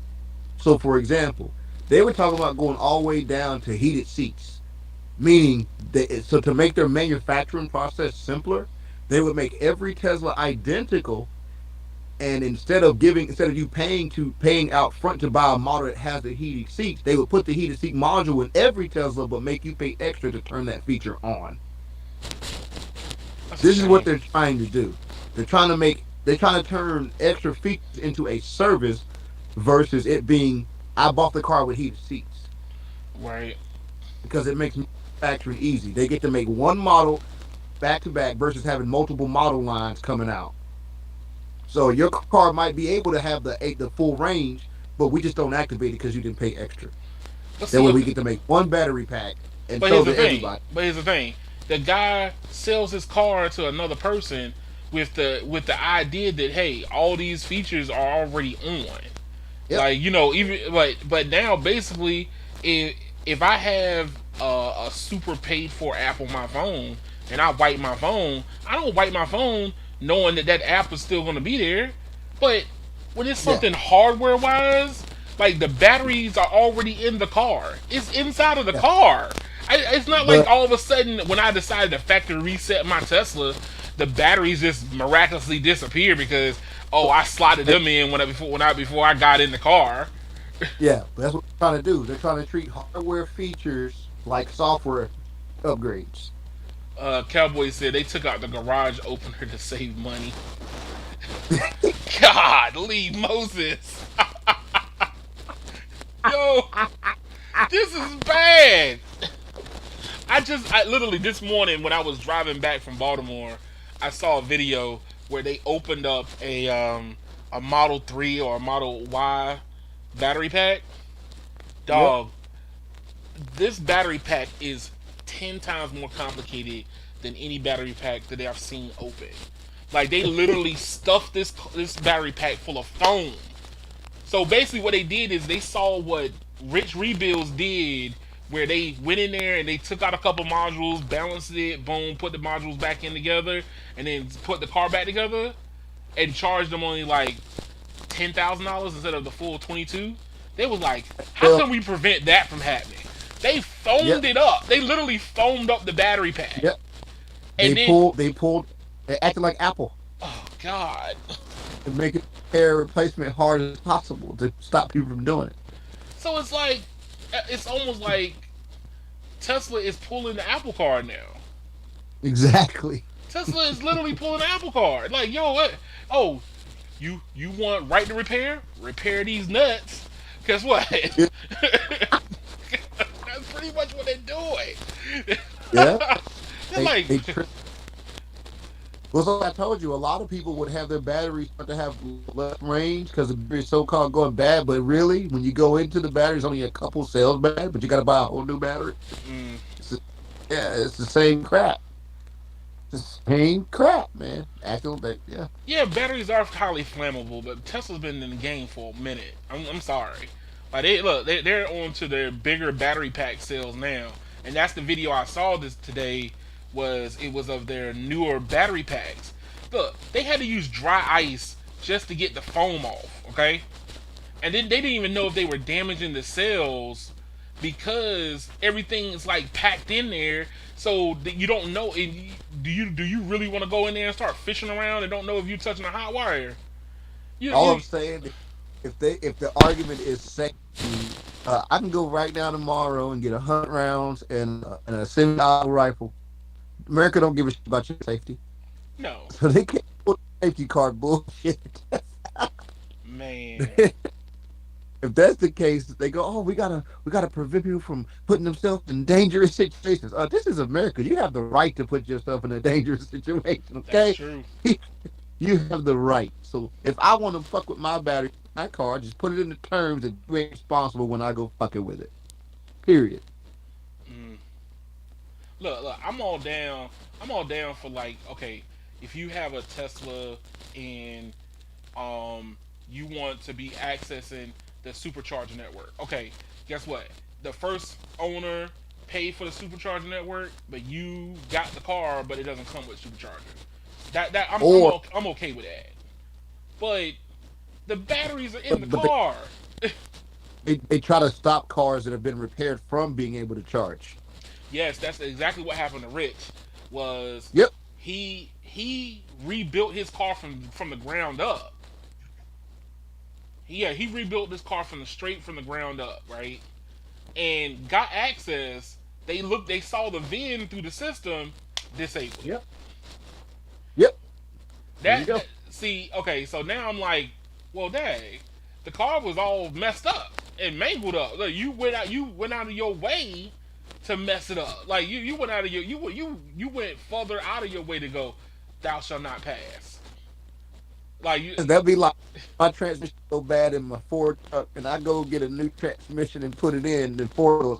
So, for example, they were talking about going all the way down to heated seats, meaning so to make their manufacturing process simpler, they would make every Tesla identical. And instead of you paying out front to buy a model that has the heated seats, they would put the heated seat module in every Tesla, but make you pay extra to turn that feature on. That's a This is what shame. they're trying to do. They're trying to turn extra features into a service versus it being I bought the car with heated seats Right. because it makes manufacturing easy. They get to make one model back to back versus having multiple model lines coming out. So your car might be able to have the full range, but we just don't activate it because you didn't pay extra. But That see, way we get to make one battery pack and but sell here's the to thing. everybody. But here's the thing. The guy sells his car to another person with the idea that hey, all these features are already on. Yep. Like even but now basically, if I have a super paid for app on my phone and I wipe my phone, I don't wipe my phone knowing that that app is still going to be there. But when it's Yeah. something hardware wise, like the batteries are already in the car. It's inside of the Yeah. car. It's not like But all of a sudden when I decided to factory reset my Tesla, the batteries just miraculously disappear because oh I slotted them in before I got in the car. yeah, that's what they're trying to do. They're trying to treat hardware features like software upgrades. Cowboy said they took out the garage opener to save money. God, Lee Moses. Yo, this is bad. I literally this morning when I was driving back from Baltimore, I saw a video where they opened up a Model 3 or a Model Y battery pack. Yep. Dog, this battery pack is 10 times more complicated than any battery pack that I've seen open. Like they literally stuffed this battery pack full of foam. So basically, what they did is they saw what Rich Rebuilds did, where they went in there and they took out a couple modules, balanced it, boom, put the modules back in together, and then put the car back together, and charged them only like $10,000 instead of the full 22. They was like, how Well, can we prevent that from happening? They foamed yep. it up. They literally foamed up the battery pack, Yep. and then They pulled, they acted like Apple oh god. and make it repair replacement hard as possible to stop people from doing it. So it's almost like Tesla is pulling the Apple card now. Exactly. Tesla is literally pulling the Apple card. Like, yo, what? Oh, you want right to repair? Repair these nuts. Guess what? Yeah. That's pretty much what they're doing. Yeah. They're like, They well, so I told you, a lot of people would have their batteries start to have less range because the battery's so-called going bad. But really, when you go into the battery, it's only a couple cells bad, but you got to buy a whole new battery. mm, It's the- yeah, it's the same crap. It's the same crap, man. Acting like, yeah. yeah, batteries are highly flammable, but Tesla's been in the game for a minute. I'm sorry. Like they're on to their bigger battery pack sales now, and that's the video I saw this today. It was of their newer battery packs. Look, they had to use dry ice just to get the foam off. Okay, and then they didn't even know if they were damaging the cells because everything is like packed in there. So that you don't know. Do you really want to go in there and start fishing around and don't know if you're touching a hot wire? All You I'm saying, if the argument is safety, I can go right now tomorrow and get 100 rounds and a semi-auto rifle. America don't give a shit about your safety, no, so they can't put safety card bullshit. man. If that's the case, they go, "Oh, we gotta prevent people from putting themselves in dangerous situations." This is America. You have the right to put yourself in a dangerous situation. That's Okay, true. you have the right. So if I want to fuck with my battery, my car, just put it in the terms that you ain't responsible when I go fucking with it. Period. Mm. Look, I'm all down. I'm all down for like, okay, if you have a Tesla and you want to be accessing the supercharger network. Okay, guess what? The first owner paid for the supercharger network, but you got the car, but it doesn't come with supercharger. That Or I'm okay with that. But the batteries are in the but car. they try to stop cars that have been repaired from being able to charge. Yes, that's exactly what happened to Rich. Was Yep. he rebuilt his car from the ground up. Yeah, he rebuilt this car straight from the ground up, right? And got access. They saw the VIN through the system, disabled it. Yep. Yep. There you That, go. that see, okay, so now I'm like, well, dang, the car was all messed up and mangled up. Like, you went out of your way to mess it up. Like you went out of your you went further out of your way to go. Thou shalt not pass. Like you, That'd be like my transmission so bad in my Ford truck, and I go get a new transmission and put it in, and Ford goes,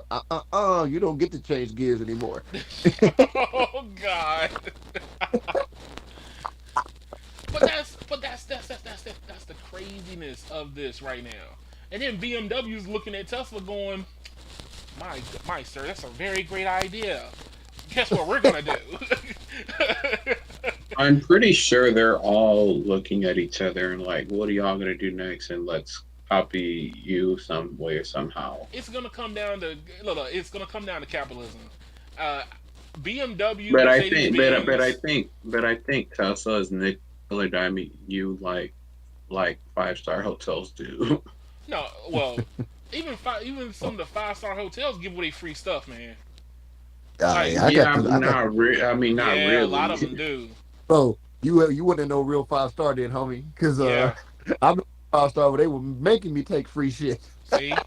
you don't get to change gears anymore. oh God. But that's the craziness of this right now. And then BMW's looking at Tesla going, my sir, that's a very great idea. Guess what we're gonna do? I'm pretty sure they're all looking at each other and like, what are y'all gonna do next? And let's copy you some way or somehow. It's gonna come down to look, it's gonna come down to capitalism. Uh, BMW, But I Mercedes think, but I Benz. think, but I think Tesla is nickel diming you like 5-star hotels do. No, well, even some of the 5-star hotels give away free stuff, man. Like, Yeah, I got Yeah, this. I got I mean, not yeah, a lot of really. them do. so you wouldn't know real 5 star then, homie, because Yeah. I'm 5 star, but they were making me take free shit, See,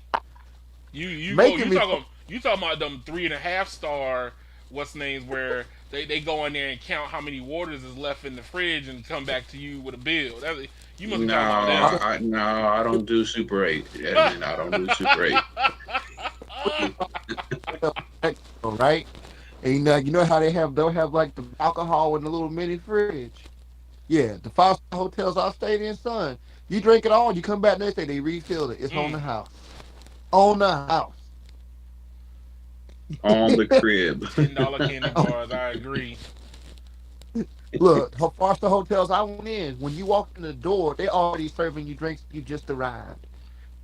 you go making me. you talking about them 3.5 star what's names where they go in there and count how many waters is left in the fridge and come back to you with a bill. You must be No, talking about them. no, I don't do Super 8, Edmund. I don't do Super 8. Right? And you know how they'll have like the alcohol in the little mini fridge. Yeah, the 5 star hotels I stayed in, son. You drink it all, you come back next day, they refilled it. It's on the Mm, house. On the house. On the crib. $10 candy bars. I agree. Look, 5 star hotels I went in, when you walk in the door, they already serving you drinks you just arrived.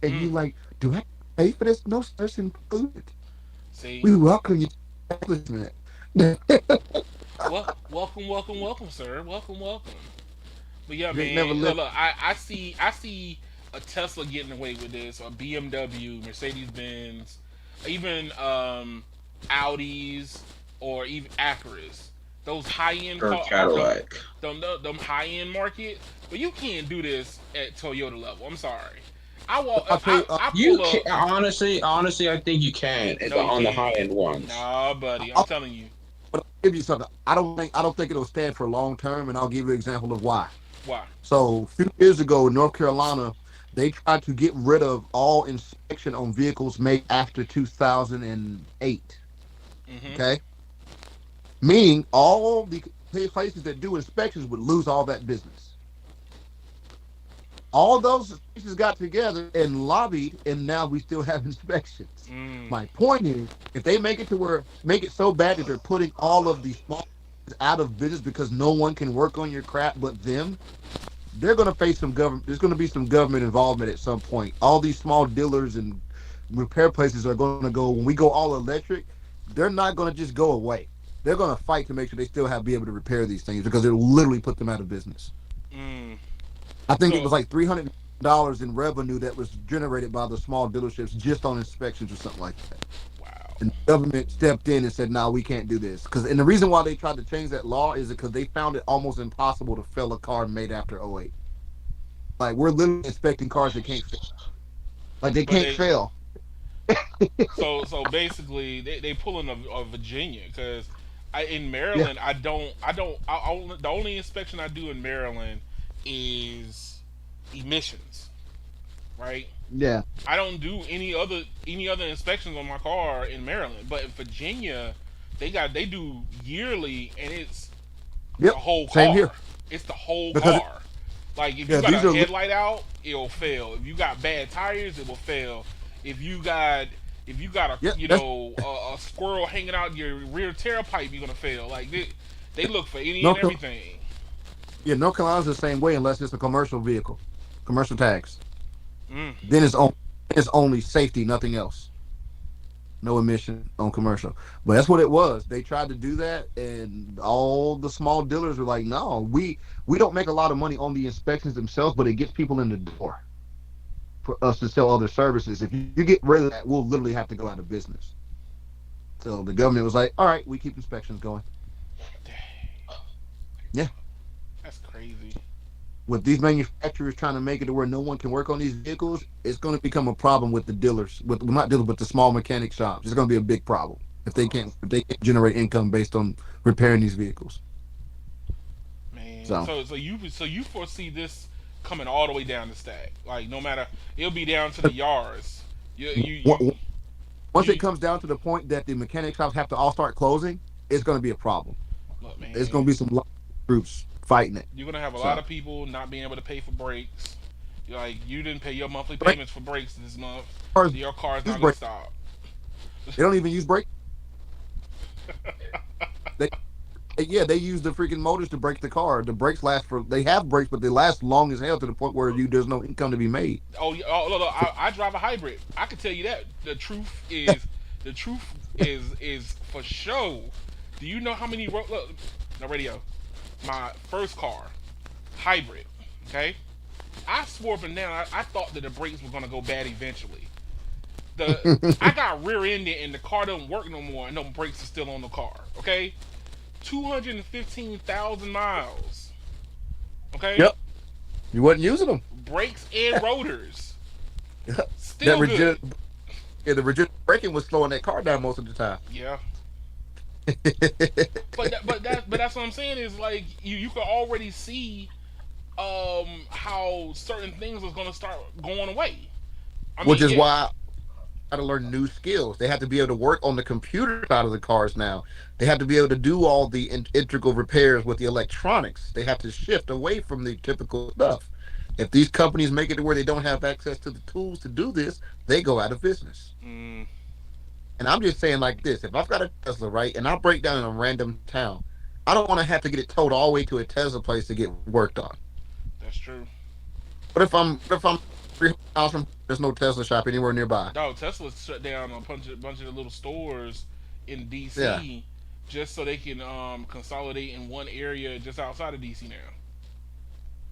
And you Mm, like, do I pay for this? No, sir, it's included. see, We welcome you to the establishment. welcome, sir. Welcome. But yeah, Drink man. never Look, left. look, I see a Tesla getting away with this, or BMW, Mercedes Benz, even Audis, or even Acuras. Those high end Or car, Cadillac. them high end market. But you can't do this at Toyota level. I'm sorry. I walk. I'll tell you, I You pull can up. honestly, I think you can No, you on the can't. high end ones. Nah, buddy. I'm I'll, telling you. but I'll give you something. I don't think it'll stand for long term, and I'll give you an example of why. Why? So a few years ago in North Carolina, they tried to get rid of all inspection on vehicles made after 2008. Mm-hmm. Okay, meaning all the places that do inspections would lose all that business. All those places got together and lobbied, and now we still have inspections. Mm. My point is, if they make it so bad that they're putting all of the small out of business because no one can work on your crap but them, they're going to face some government. There's going to be some government involvement at some point. All these small dealers and repair places are going to go when we go all electric. They're not going to just go away. They're going to fight to make sure they still have be able to repair these things because it'll literally put them out of business. Mm. I think it So was like $300 in revenue that was generated by the small dealerships just on inspections or something like that. wow. And the government stepped in and said, "No, we can't do this." And the reason why they tried to change that law is because they found it almost impossible to fail a car made after '08. Like we're literally inspecting cars that can't fail. Like they But can't fail. so basically they pulling a Virginia because in Yeah, Maryland the only inspection I do in Maryland is emissions, right? yeah, I don't do any other inspections on my car in Maryland, but in Virginia they do yearly, and it's the yep. whole Same car. here It's the whole because car. Like if you yeah, got these a are headlight out, it'll fail. If you got bad tires, it will fail. If you got if you got a yep. That's a squirrel hanging out your rear tailpipe, you're gonna fail. Like they look for any and North everything. yeah, North Carolina's the same way unless it's a commercial vehicle, commercial tags. Mm. Then it's only safety, nothing else. No emission on commercial. But that's what it was. They tried to do that, and all the small dealers were like, "No, we don't make a lot of money on the inspections themselves, but it gets people in the door for us to sell other services. If you get rid of that, we'll literally have to go out of business." So the government was like, "All right, we keep inspections going." Yeah, That's crazy. with these manufacturers trying to make it to where no one can work on these vehicles, it's going to become a problem with the dealers, with well, not dealers, but the small mechanic shops. It's going to be a big problem if they can't generate income based on repairing these vehicles. Man. So So you foresee this coming all the way down the stack. Like no matter, it'll be down to the yards. You you Wa- you wa- Once it you comes down to the point that the mechanic shops have to all start closing, it's going to be a problem. look, It's going man. to be some groups fighting it. You're gonna have a lot So, of people not being able to pay for brakes. You're like you didn't pay your monthly right, payments for brakes this month, cars so your car's use not gonna brake. stop. They don't even use brake. They, yeah, they use the freaking motors to brake the car. The brakes last for. They have brakes, but they last long as hell to the point where there's no income to be made. Oh, look, So, I drive a hybrid. I can tell you that. The truth is for show. Do you know how many look no radio? My first car, hybrid. Okay, I swore up and down. I thought that the brakes were gonna go bad eventually. The I got rear-ended and the car doesn't work no more, and no brakes are still on the car. Okay, 215,000 miles. Okay, yep, you wasn't using them. brakes and rotors That still good. rigid, yeah, the rigid braking was slowing that car down most of the time. Yeah, but that's what I'm saying is like you can already see how certain things is gonna start going away. I Which mean, is yeah. why got to learn new skills. They have to be able to work on the computer side of the cars now. They have to be able to do all the integral repairs with the electronics. They have to shift away from the typical stuff. If these companies make it to where they don't have access to the tools to do this, they go out of business. Mm, And I'm just saying like this: if I've got a Tesla, right, and I break down in a random town, I don't want to have to get it towed all the way to a Tesla place to get worked on. that's true. What if I'm 3 miles from there's no Tesla shop anywhere nearby? Dog, Tesla shut down a bunch of the little stores in Yeah. DC just so they can consolidate in one area just outside of DC now.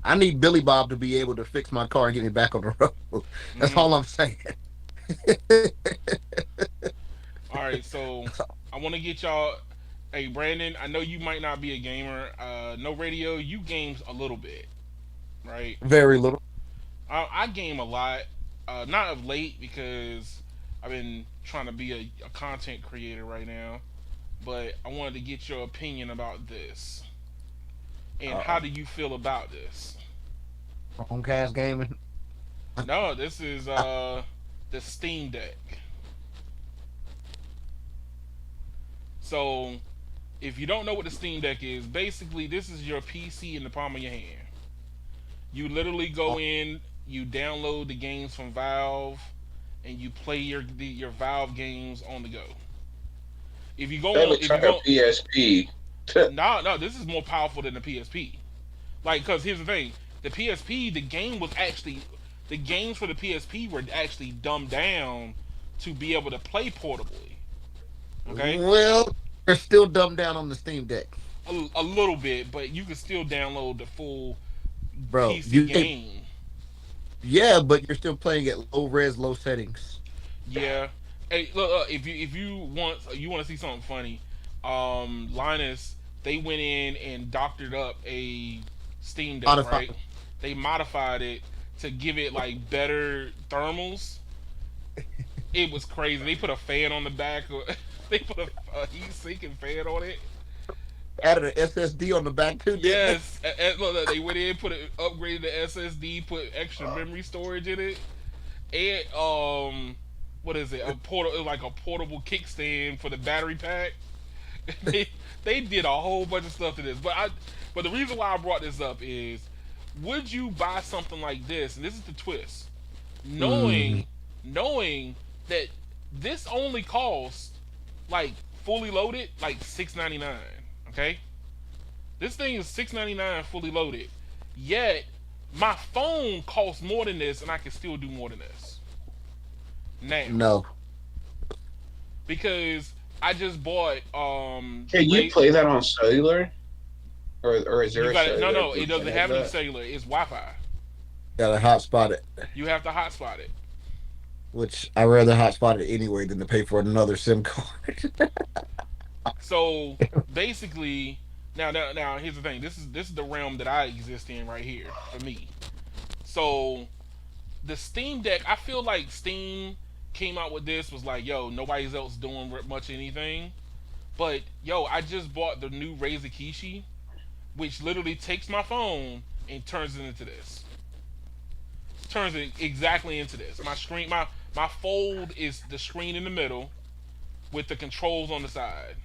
I need Billy Bob to be able to fix my car and get me back on the road. That's Hmm. all I'm saying. All right, so I want to get y'all. Hey, Brandon, I know you might not be a gamer. No radio, you games a little bit, right? Very little. I game a lot. Not of late because I've been trying to be a content creator right now. But I wanted to get your opinion about this. And how Uh do you feel about this? Chromecast gaming. No, this is I, the Steam Deck. So if you don't know what the Steam Deck is, basically this is your PC in the palm of your hand. You literally go in, you download the games from Valve, and you play your Valve games on the go. If you Like a go, PSP. no, this is more powerful than the PSP. Like, cause here's the thing, the PSP, the games for the PSP were actually dumbed down to be able to play portably. Okay, well, they're still dumbed down on the Steam Deck, a little bit, but you can still download the full bro. PC game. Yeah, but you're still playing at low res, low settings. Yeah. Hey, look, if you want to see something funny, Linus, they went in and doctored up a Steam Deck, Modified. right? They modified it to give it like better thermals. It was crazy. They put a fan on the back. They put a heat sink and fan on it. Added an SSD on the back too, didn't they? Yes, look, they went in, upgraded the SSD, put extra memory storage in it, and what is it? Like a portable kickstand for the battery pack. they they did a whole bunch of stuff to this, but the reason why I brought this up is, would you buy something like this? And this is the twist, Mm, knowing knowing that this only costs like fully loaded like $6.99. Okay, this thing is $6.99 fully loaded. Yet my phone costs more than this, and I can still do more than this now no. because I just bought the Can you rate. play that on cellular? Or is there You a got it. No, cellular no, it version doesn't of have any that? cellular. It's Wi-Fi. Got to hotspot it, You have to hotspot it. which I rather hotspot it anyway than to pay for another SIM card. So basically, now, here's the thing. This is the realm that I exist in right here for me. So the Steam Deck, I feel like Steam came out with this was like, yo, nobody's else doing much anything. But yo, I just bought the new Razer Kishi, which literally takes my phone and turns it into this. turns it exactly into this. My fold is the screen in the middle with the controls on the side,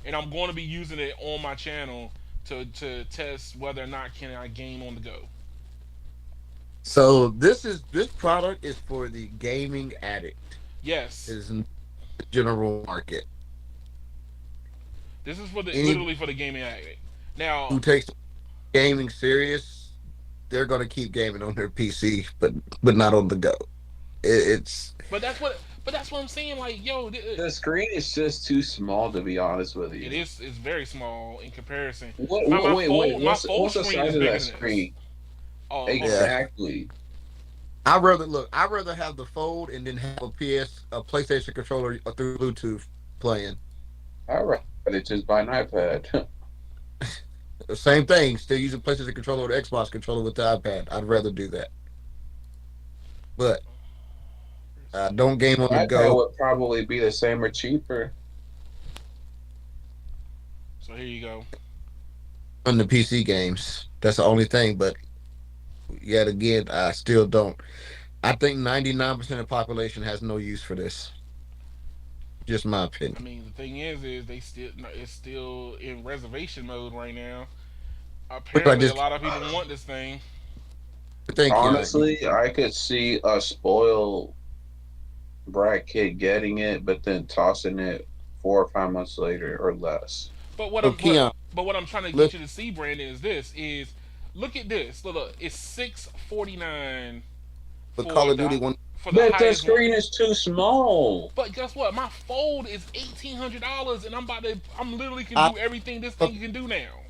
and I'm going to be using it on my channel to test whether or not can I game on the go. So this product is for the gaming addict. Yes, Is in the general market. this is for the Anybody literally for the gaming addict. Now, who takes gaming serious, they're gonna keep gaming on their PC, but not on the go. It's but that's what I'm saying. Like, yo, The screen is just too small to be honest with it you. is it's very small in comparison. My What my wait, fold my fold what's the screen is size of bigger that than this. screen? Oh, hold on. yeah. Exactly. I'd rather have the fold and then have a PlayStation controller through Bluetooth playing. I'd rather just buy an iPad. The same thing. Still using PlayStation controller or the Xbox controller with the iPad. I'd rather do that. But don't game on the iPad go would probably be the same or cheaper. So here you go. on the PC games. That's the only thing. But yet again, I still don't. I think 99% of the population has no use for this. Just my I opinion. mean, the thing is they still it's still in reservation mode right now. Like Apparently, a this, lot of people want this thing. thank you. Honestly, I could see a spoiled brat kid getting it, but then tossing it 4 or 5 months later or less. But what So I'm but Keon, but what I'm trying to get let's you to see, Brandon, is this: is look at this. Look, it's 649 but Call of Duty one. for the But the highest one. screen is too small. But guess what? My fold is $1,800, and I'm literally can I, do everything this but, thing can do now.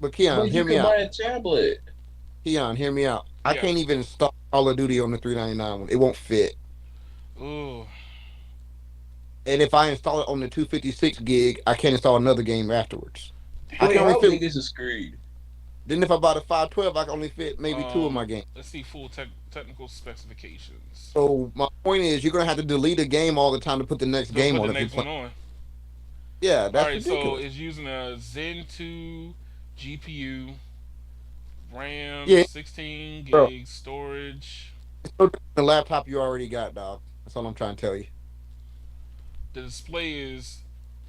but Keon, But hear you me can out. buy a tablet. Keon, hear me out. I Yeah. can't even install Call of Duty on the 399 one. It won't fit. Ooh. And if I install it on the 256 gig, I can't install another game afterwards. I Wait, can Damn. only how fit. big is the screen? Then if I bought a 512, I can only fit maybe two of my games. Let's see full technical specifications. So my point is, you're gonna have to delete a game all the time to put the next To game put on the if you're next one playing. on. Yeah, All that's right, so ridiculous. it's using a Zen 2 GPU, RAM Yeah, 16 bro. gigs storage. It's no different than the laptop you already got, dog. That's all I'm trying to tell you. The display is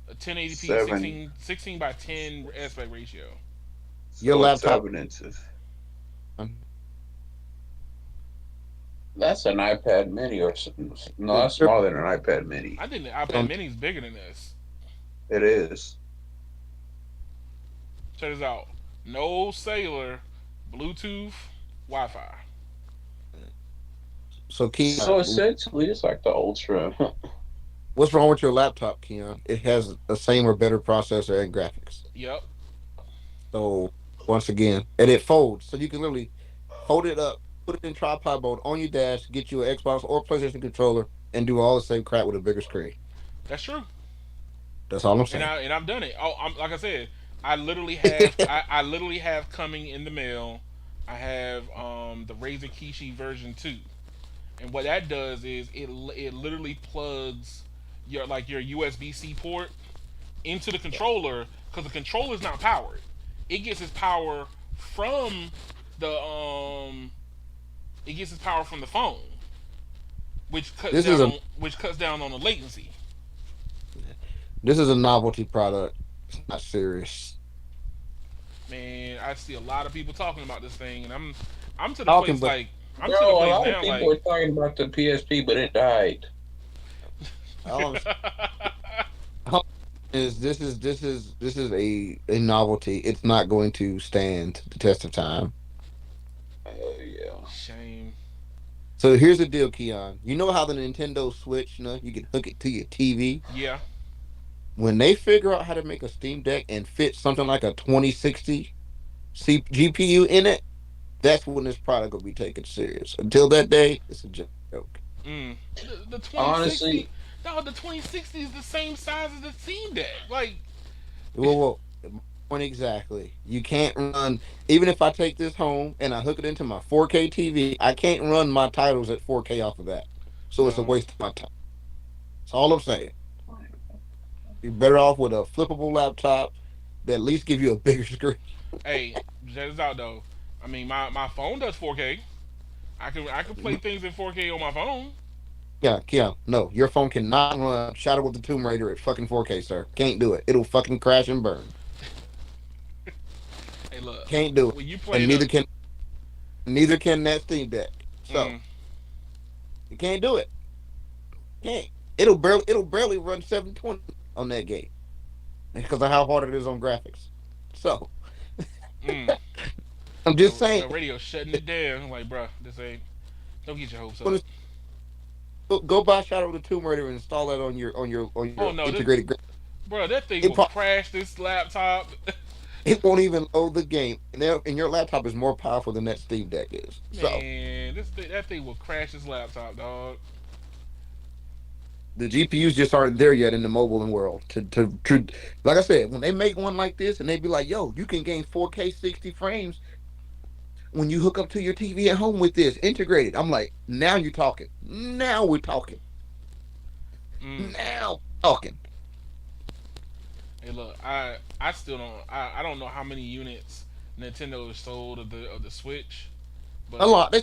a 1080p Seven. 16 by 10 aspect ratio. Your So it's laptop. 7 inches. That's an iPad Mini or something. No, that's smaller than an iPad Mini. I think the iPad Mini is bigger than this. It is. Check this out. No cellular, Bluetooth, Wi-Fi. So So Keon, essentially, it's like the Ultra. what's wrong with your laptop, Keon? It has the same or better processor and graphics. Yep. So once again, and it folds, so you can literally fold it up, put it in tripod mode on your dash, get you an Xbox or PlayStation controller, and do all the same crap with a bigger screen. That's true. That's all I'm And saying. I've done it. Oh, like I said, I literally have coming in the mail. I have the Razer Kishi version 2. And what that does is it literally plugs your USB-C port into the controller because the controller is not powered. It gets its power from the it gets its power from the phone, This is a which cuts down on the latency. this is a novelty product. It's not serious. Man, I see a lot of people talking about this thing, and I'm to the Talking, place but like I'm to the Bro, a place lot of now people like were talking about the PSP, but it died. all I'm saying is this is a novelty. It's not going to stand the test of time. Oh, yeah. shame. So here's the deal, Keon. You know how the Nintendo Switch, you can hook it to your TV. Yeah, When they figure out how to make a Steam Deck and fit something like a 2060 GPU in it, that's when this product will be taken serious. Until that day, it's a joke. the 2060. Honestly, No, the 2060 is the same size as the Steam Deck. Like, Well, point exactly. You can't run. Even if I take this home and I hook it into my 4K TV, I can't run my titles at 4K off of that. So it's a no. waste of my time. That's all I'm saying. You're better off with a flippable laptop that at least give you a bigger screen. Hey, check this out though. I mean, my phone does 4K. I can play things in 4K on my phone. Yeah, yeah. No, your phone cannot run Shadow of the Tomb Raider at fucking 4K, sir. Can't do it. It'll fucking crash and burn. Hey, look, Can't do it. when you play And the neither can that Steam Deck. So mm, you can't do it. Can't. It'll barely run 720 on that game because of how hard it is on graphics. So mm, I'm just saying, the radio shutting it down. I'm like, bruh, this ain't. Don't get your hopes up. when go buy Shadow of the Tomb Raider and install that on your Oh no, integrated. bro, that thing It will pro- crash this laptop. it won't even load the game, and your laptop is more powerful than that Steam Deck is. So Man, that thing will crash this laptop, dog. the GPUs just aren't there yet in the mobile world. To like I said, when they make one like this and they be like, "Yo, you can gain 4K 60 frames when you hook up to your TV at home with this integrated," I'm like, "Now you're talking. Now we're talking. Mm. Now talking." Hey, look, I still don't I don't know how many units Nintendo has sold of the Switch, A but lot.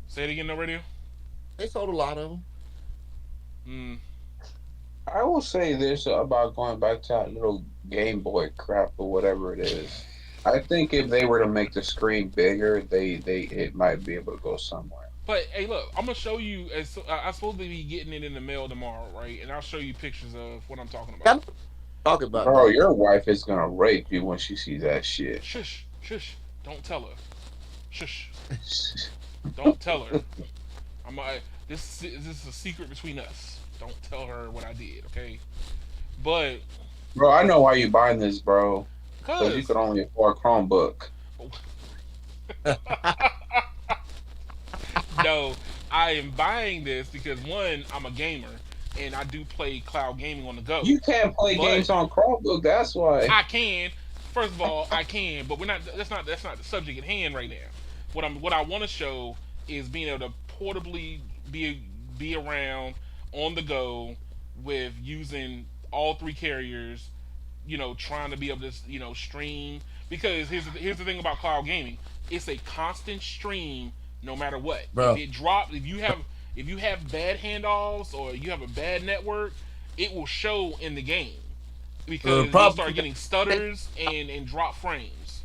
say it again, no radio. They sold a lot of them. Mm. I will say this about going back to that little Game Boy crap or whatever it is. I think if they were to make the screen bigger, they it might be able to go somewhere. But hey, look, I'm gonna show you. I'm supposed to be getting it in the mail tomorrow, right? And I'll show you pictures of what I'm talking I'm about. talking about Bro, though. your wife is gonna rape you when she sees that shit. Shush, shush, don't tell her. Shush, don't tell her. I'm this is a secret between us. Don't tell her what I did, okay? But Bro, I know why you buying this, bro. Because you cause could only afford Chromebook. no, I am buying this because one, I'm a gamer and I do play cloud gaming on the go. You can't play But games on Chromebook, that's why. I can. First of all, I can, but we're not. That's not the subject at hand right now. What I want to show is being able to portably be around on the go with using all three carriers. Trying to be able to stream because here's the thing about cloud gaming. It's a constant stream no matter what. If Bro. it drops, if you have bad handoffs or you have a bad network, it will show in the game The because you'll start problem getting stutters and drop frames.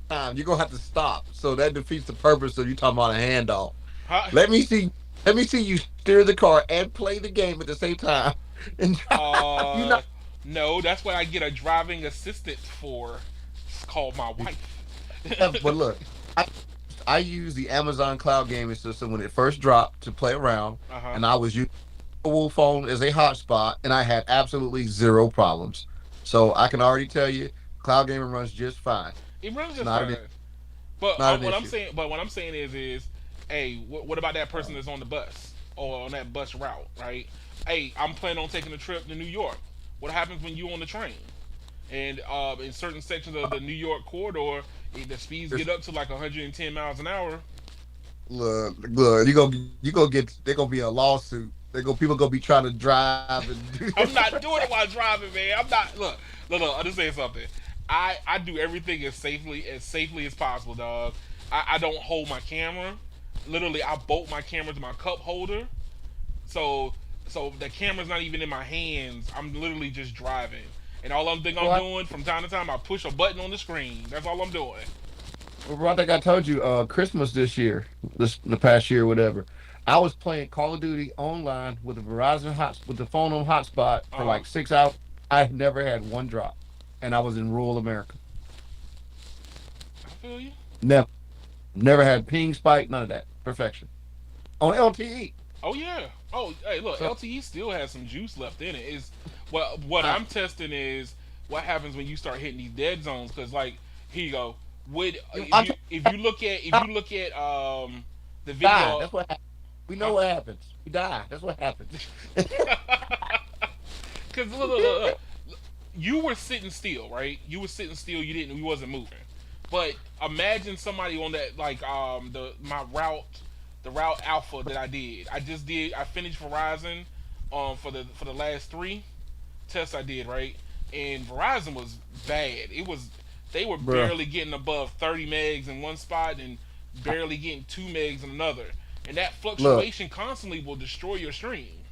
time you're gonna have to stop. So that defeats the purpose of you talking about a handoff. Huh? Let me see. Let me see you steer the car and play the game at the same time. And you Uh, not. no, that's what I get a driving assistant for. It's called my wife. But look, I, I used the Amazon cloud gaming system when it first dropped to play around, Uh huh. and I was using the mobile phone as a hotspot, and I had absolutely zero problems. So I can already tell you, cloud gaming runs just fine. It runs It's just not fine. But not an what I'm issue. saying, what I'm saying is, hey, what about that person that's on the bus or on that bus route, right? Hey, I'm planning on taking a trip to New York. What happens when you on the train? And in certain sections of the New York corridor, the speeds get up to like 110 miles an hour. Look, you gonna get there gonna be a lawsuit. They go people gonna be trying to drive and I'm not doing it while driving, man. I'm not. Look. I'm just saying something. I do everything as safely as possible, dog. I don't hold my camera. Literally, I bolt my camera to my cup holder. So so the camera's not even in my hands. I'm literally just driving. And all I'm think I'm what? doing from time to time, I push a button on the screen. That's all I'm doing. Well, I think I told you, Christmas this year, this the past year, whatever. I was playing Call of Duty online with the Verizon hot with the phone on hotspot for Uh huh. like 6 hours. I never had one drop, and I was in rural America. I feel you. Never, never had ping spike, none of that. Perfection on LTE. Oh yeah. Oh hey, look, So LTE still has some juice left in it. Is what I, I'm testing is what happens when you start hitting these dead zones. Cause like here you go. Would if I you look at the die. video, That's what happens. We know huh? what happens. We die. That's what happens. Cause look, you were sitting still, right? You were sitting still. You wasn't moving. But imagine somebody on that like the route alpha that I did. I finished Verizon for the last three tests I did, right? And Verizon was bad. They were Bruh. barely getting above 30 megs in one spot and barely getting 2 megs in another, and that Look, fluctuation constantly will destroy your stream.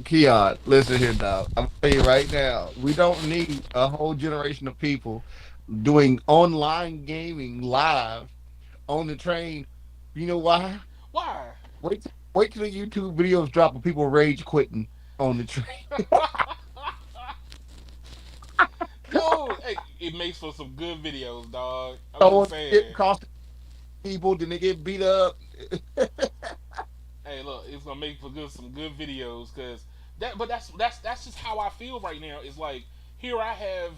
Keon, listen here, dog. I'm telling you right now, we don't need a whole generation of people doing online gaming live on the train. You know why? Why? Wait till the YouTube videos drop of people rage quitting on the train. Yo, hey, it makes for some good videos, dog. I'm just So it saying. costs people, then they get beat up. Hey, look, it's gonna make for some good videos, cause that. But that's just how I feel right now. It's like here I have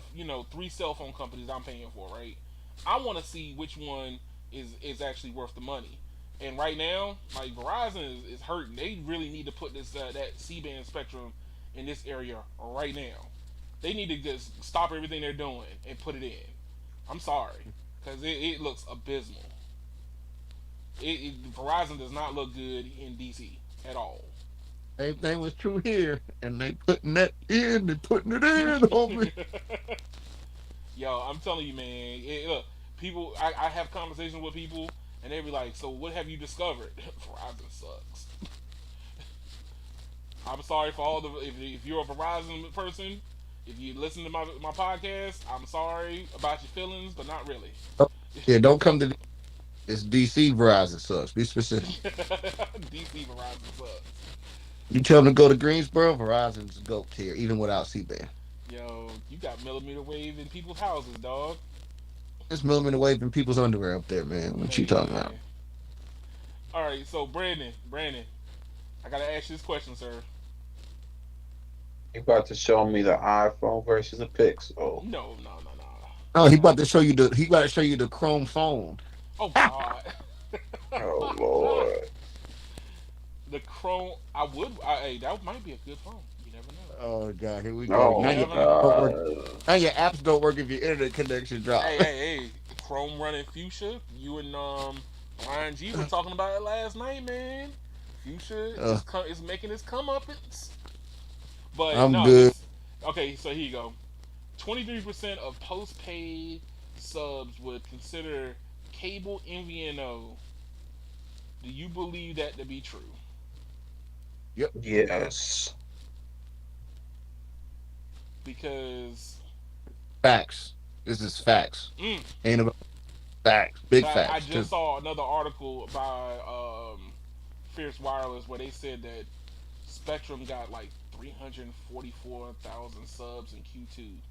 3 cell phone companies I'm paying for, right? I want to see which one is actually worth the money. And right now, like Verizon is hurting. They really need to put this that C-band spectrum in this area right now. They need to just stop everything they're doing and put it in. I'm sorry, because it looks abysmal. Verizon does not look good in DC at all. Same thing was true here, and they putting that in, they putting it in, homie. Yo, I'm telling you, man. Look, people. I have conversations with people, and they be like, "So what have you discovered?" Verizon sucks. I'm sorry for all the. If you're a Verizon person, if you listen to my podcast, I'm sorry about your feelings, but not really. Yeah, don't come to it's DC Verizon sucks. Be specific. DC Verizon sucks. You tell them to go to Greensboro, Verizon's goat tier, even without C-band. Yo, you got millimeter wave in people's houses, dog. It's millimeter wave in people's underwear up there, man. What you talking about? Man. All right, so Brandon, I gotta ask you this question, sir. You about to show me the iPhone versus the Pixel? No, no, no, no, Oh, he no. about to show you the he about to show you the Chrome phone. Oh God. Oh Lord. The Chrome. I would. Hey, that might be a good phone. You never know. Oh God, here we go. You Oh never know. Don't work. God. Now your apps don't work if your internet connection drop. Hey. Chrome running Fuchsia. You and Ryan G were talking about it last night, man. Fuchsia uh, is making its comeuppance. But I'm no, good. this. Okay, so here you go. 23% of postpaid subs would consider cable MVNO. Do you believe that to be true? Yep. Yes. Because Facts. This is facts. mm, Ain't about facts. Big I facts. just Cause saw another article by Fierce Wireless where they said that Spectrum got like 344,000 subs in Q2.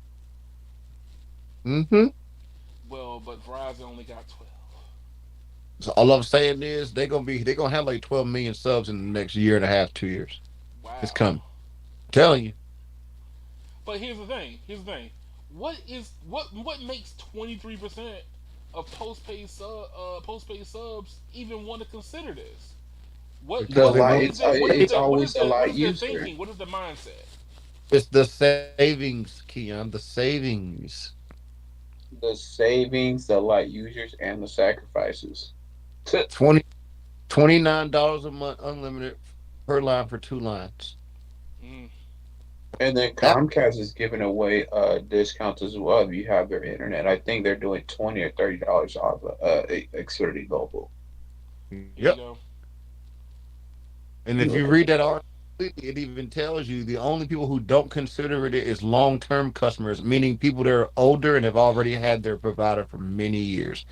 mm-hmm. Well, but Verizon only got 12. So all I'm saying is they're gonna have like 12 million subs in the next year and a half, 2 years. It's Wow. coming. I'm telling you. But here's the thing. What makes 23% of postpaid subs even want to consider this? What The Because what they what know is light. the what is It's the what is always a the what light is the user. thinking? What is the mindset? it's the savings, Keon. The savings. The savings, the light users, and the sacrifices. 20 $29 a month unlimited per line for 2 lines. Mm, And then That Comcast is giving away discounts as well if you have their internet. I think they're doing $20 or $30 off Xfinity Global. there you yep. go. And if you read that article, it even tells you the only people who don't consider it is long-term customers, meaning people that are older and have already had their provider for many years.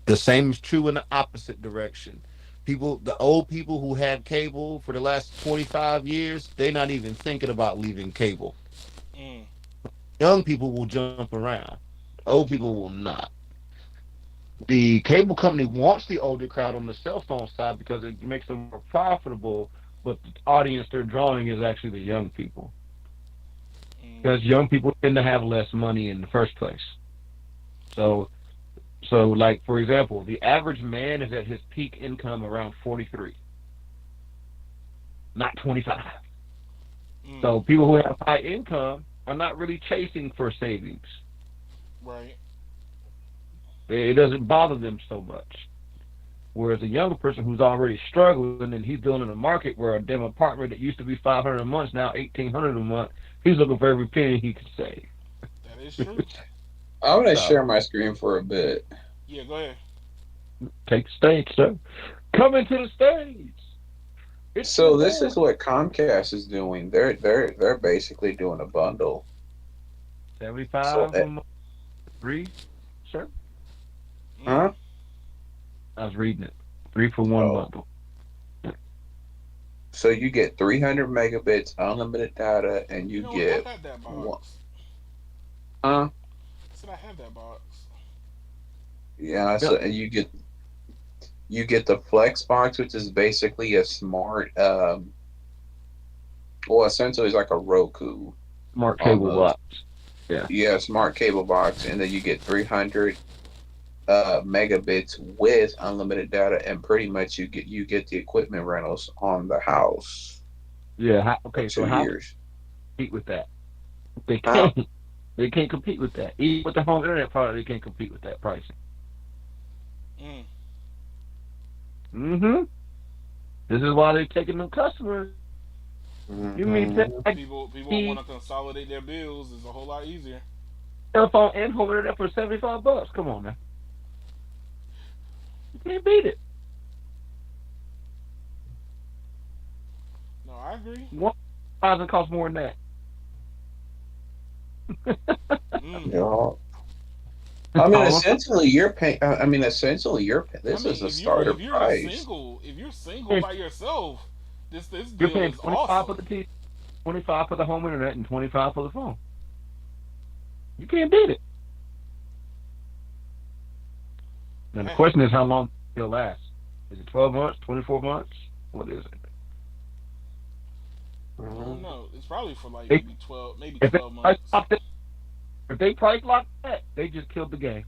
The same is true in the opposite direction. The old people who had cable for the last 25 years, they're not even thinking about leaving cable. Mm, Young people will jump around. Old people will not. The cable company wants the older crowd on the cell phone side because it makes them more profitable, but the audience they're drawing is actually the young people. mm, Because young people tend to have less money in the first place. So like for example, the average man is at his peak income around 43, not 25. mm, So people who have high income are not really chasing for savings. right. It doesn't bother them so much. Whereas a younger person who's already struggling and he's building a market where a damn apartment that used to be 500 a month now 1,800 a month, he's looking for every penny he can That is true. I'm gonna so share my screen for a bit. Yeah, go ahead. Take the stage, sir. Coming to the stage. It's your So this boy. is what Comcast is doing. They're basically doing a bundle. So 75 a month, three, sir. Mm. huh? I was reading it. Three for one Oh, bundle. so you get 300 megabits unlimited data, and You you know what? I get had that one. box. Huh? I said I had that box. Yeah. Yep. So and you get the Flex box, which is basically a smart well, essentially it's like a Roku Smart cable almost. box. Yeah. Yeah, smart cable box, and then you get 300 megabits with unlimited data, and pretty much you get the equipment rentals on the house Yeah. for Okay. So two how can years. they compete with that? They Huh? can't. They can't compete with that. Even with the home internet product, they can't compete with that pricing. Mm. Mm-hmm. This is why they're taking them customers. You mean to Hmm. like People want the to consolidate their bills. It's a whole lot easier. telephone and home internet for $75? Come on now. You can't beat it. No, I agree. One thousand costs more than that. Mm. Yeah. I It's mean, almost essentially, you're paying. I mean, essentially, I this is mean, a starter if you're just price. single, if you're single like by yourself, this you're deal paying is 25 awesome. for the TV, 25 for the home internet, and 25 for the phone. You can't beat it. Now the Hey, question is how long it'll last. Is it 12 months, 24 months? What is it? I don't Mhm. know. It's probably for like They, maybe if they 12 price months. lock that, if they price lock that, they just killed the game.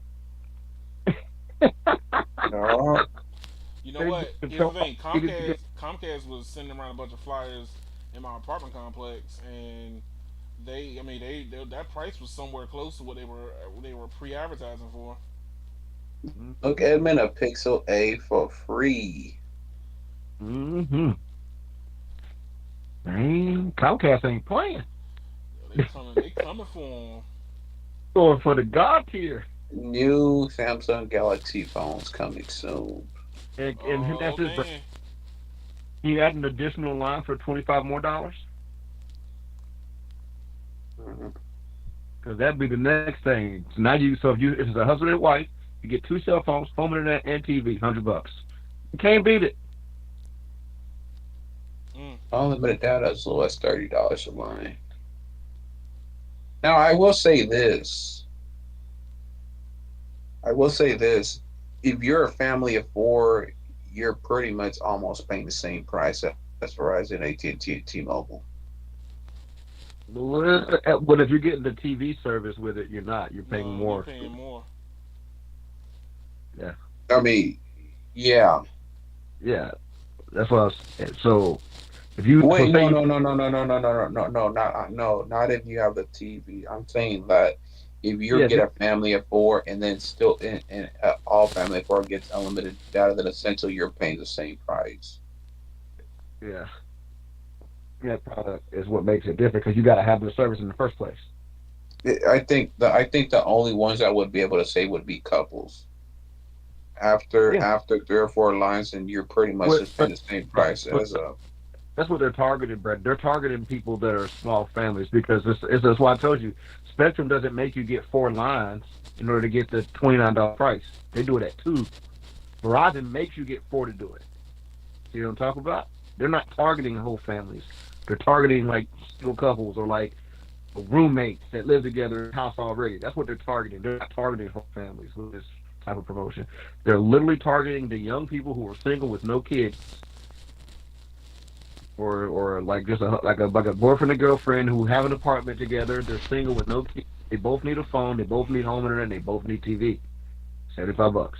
No. You know They what? Here's the control thing. needed to get. Comcast was sending around a bunch of flyers in my apartment complex, and I mean, that price was somewhere close to what they were pre-advertising for. Look at a Pixel A for free. Mm-hmm. Man, Comcast ain't playing. They coming for them. Going for the God tier. New Samsung Galaxy phones coming soon. And Oh that's his. man. You add an additional line for 25 more dollars. Mhm. Because that'd be the next thing. So now if it's a husband and wife, you get two cell phones, home internet, and TV, $100. You can't beat it. Mm. Unlimited data as low as $30 a line. Now, I will say this. I will say this. If you're a family of four, you're pretty much almost paying the same price as Verizon, AT&T, and T-Mobile. But if you're getting the TV service with it, you're not. You're paying No, you're more. paying more. Yeah, I mean, yeah. yeah. That's what I was saying. So if you, so Wait, say no, you, no, no, no, no, no, no, no, no, no, not if you have the TV. I'm saying that if you yeah, get a family of four and then still in all family of four gets unlimited data, then essentially you're paying the same price. yeah, that product is what makes it different because you got to have the service in the first place. I think the only ones that would be able to say would be couples. After Yeah, after three or four lines, and you're pretty much but just paying the same price but as a. that's what they're targeting, Brett. They're targeting people that are small families because that's why I told you, Spectrum doesn't make you get four lines in order to get the $29 price. They do it at two. Verizon makes you get four to do it. See what I'm talking about? They're not targeting whole families. They're targeting like single couples or like roommates that live together in a house already. That's what they're targeting. They're not targeting whole families with this type of promotion. They're literally targeting the young people who are single with no kids, or like just a boyfriend and girlfriend who have an apartment together. They're single with no kids. They both need a phone. They both need home internet. And they both need TV. $75.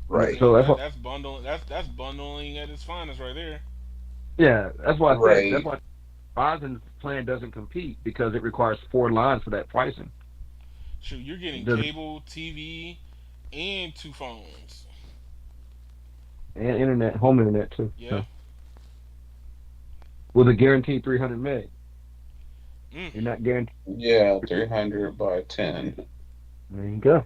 Right, So Yeah, that's what. that's bundling. That's bundling at its finest right there. Yeah, that's why I said that's right. why Verizon's plan doesn't compete because it requires four lines for that pricing. Shoot, you're It getting doesn't cable, TV, and two phones. and internet, home internet too. Yeah. So with a guaranteed 300 meg, Mm. you're not guaranteed. Yeah, 300 by 10. There you go.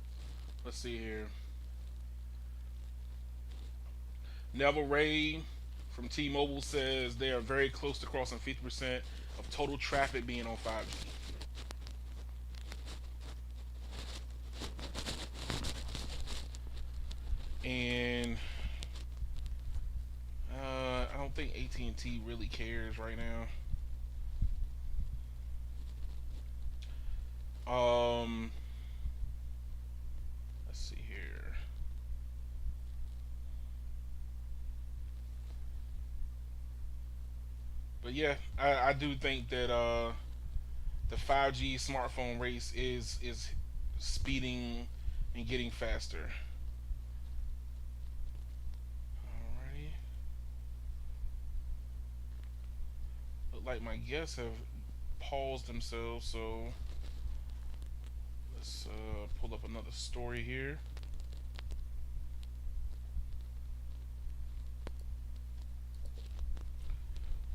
let's see here. Neville Ray from T-Mobile says they are very close to crossing 50% of total traffic being on 5G. And I don't think AT&T really cares right now. Um, let's see here. But yeah, I do think that the 5G smartphone race is speeding and getting faster. Alrighty. Look like my guests have paused themselves, so let's pull up another story here.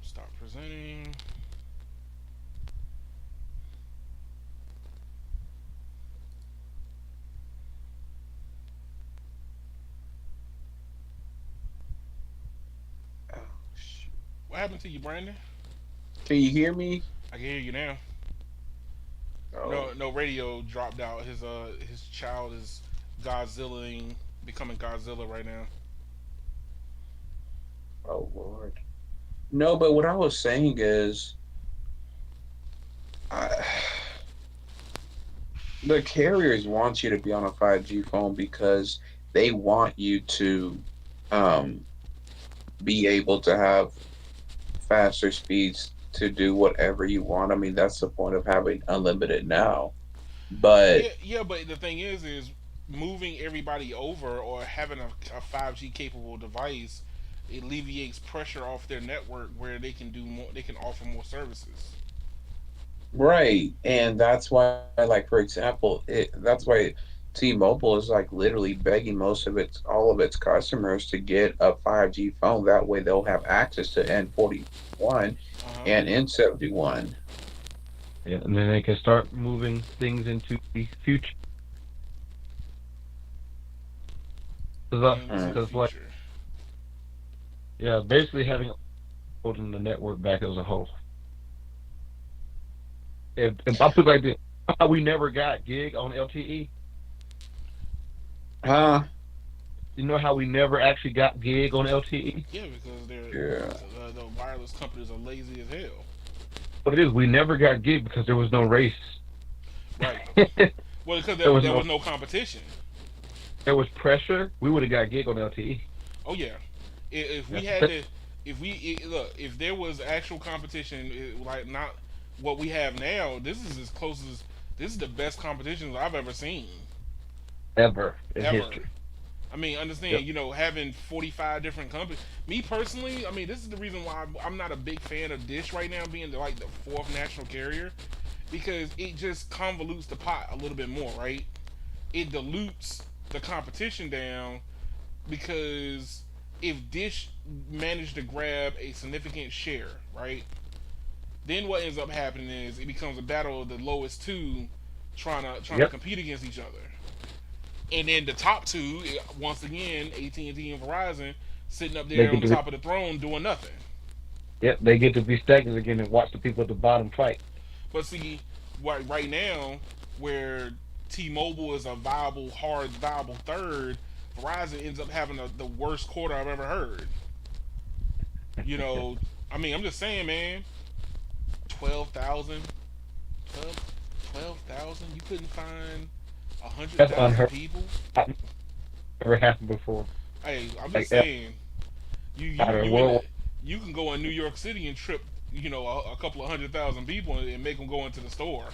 Stop presenting. Oh, shoot. What happened to you, Brandon? Can you hear me? I can hear you now. Oh, No radio dropped out. His child is Godzillaing, becoming Godzilla right now. oh Lord. No, but what I was saying is, I, the carriers want you to be on a 5G phone because they want you to um, be able to have faster speeds to do whatever you want. I mean, that's the point of having unlimited now. But Yeah, yeah, but the thing is moving everybody over or having a 5G capable device alleviates pressure off their network where they can do more. They can offer more services. right, and that's why, like for example, that's why T-Mobile is like literally begging most of its all of its customers to get a 5G phone. That way, they'll have access to N41 Uh huh. and N71. Yeah, and then they can start moving things into the future. Into the Mm. Because like, future. yeah, basically having holding the network back as a whole. If I put it like this, how we never got gig on LTE. Huh? You know how we never actually got gig on LTE? Yeah, because Yeah. the wireless companies are lazy as hell. What it is, we never got gig because there was no race. Right. there Well, because was there no, was no competition. there was pressure. We would have got gig on LTE. Oh yeah. If Yeah. we had to, if we look, if there was actual competition, like not what we have now, this is as close as this is the best competition I've ever seen, Ever in ever. history. I mean, Yep. understand, having 45 different companies. Me personally, I mean, this is the reason why I'm not a big fan of Dish right now being like the fourth national carrier because it just convolutes the pot a little bit more, right? It dilutes the competition down because if Dish managed to grab a significant share, right, then what ends up happening is it becomes a battle of the lowest two trying to Yep. compete against each other. And then the top two, once again, AT&T and Verizon, sitting up They there get on to be, top of the throne doing nothing. yep, they get to be stagnant again and watch the people at the bottom fight. But see, right now, where T-Mobile is a viable third, Verizon ends up having the worst quarter I've ever heard. You know, I mean, I'm just saying, man, 12,000, 12,000. You couldn't find a hundred That's thousand unheard people. of. Never happened before. Hey, I'm just Like saying, you out you of the you in world. you can go in New York City and trip, a couple of 100,000 people and make them go into the store.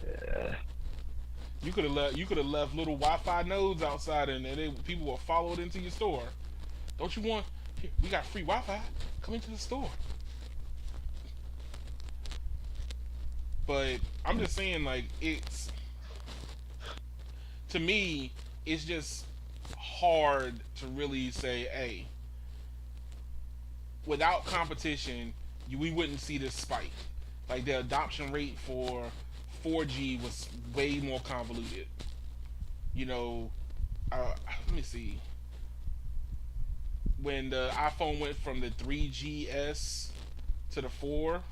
Yeah. You could have left little Wi-Fi nodes outside, and people will follow it into your store. Don't you want? Here, we got free Wi-Fi. Come into the store. But I'm just saying, like to me, it's just hard to really say, hey, without competition, we wouldn't see this spike. Like the adoption rate for 4G was way more convoluted. You know, let me see. When the iPhone went from the 3GS to the 4,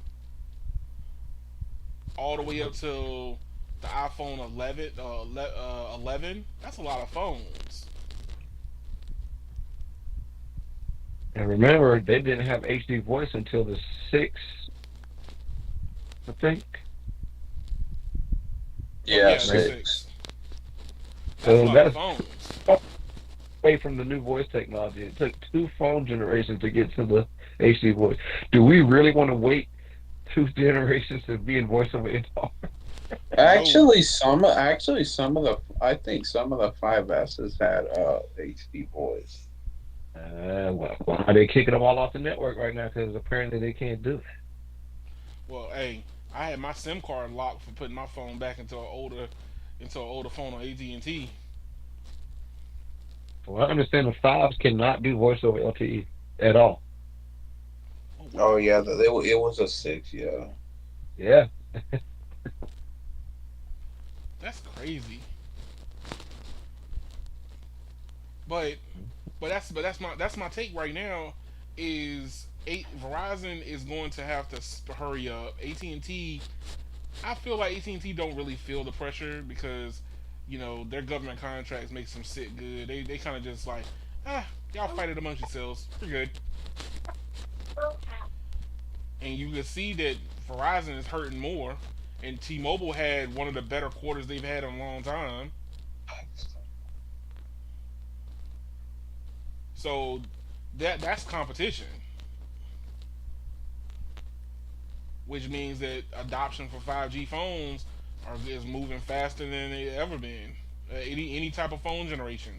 all the way up till the iPhone 11, 11. That's a lot of phones. And remember, they didn't have HD voice until the 6, I think. Oh Yeah, yeah, the Right. six. 6. That's a So lot of that's phones. away from the new voice technology. It took 2 phone generations to get to the HD voice. Do we really want to wait 2 generations to be in voiceover install? No. Some of the I think some of the 5S's had HD voice. Why are they kicking them all off the network right now? Because apparently they can't do it. Well, hey, I had my SIM card locked for putting my phone back into an older phone on AT&T. Well, I understand the fives cannot do voice over LTE at all. Oh Oh wow, yeah, it was a 6. Yeah. Yeah. that's crazy. But that's my take right now. Verizon is going to have to hurry up. AT&T, I feel like AT&T don't really feel the pressure because their government contracts makes them sit good. They kind of just like, y'all fight it amongst yourselves. We're good. And you can see that Verizon is hurting more, and T-Mobile had one of the better quarters they've had in a long time. So that's competition, which means that adoption for 5G phones is moving faster than it ever been. Any type of phone generation.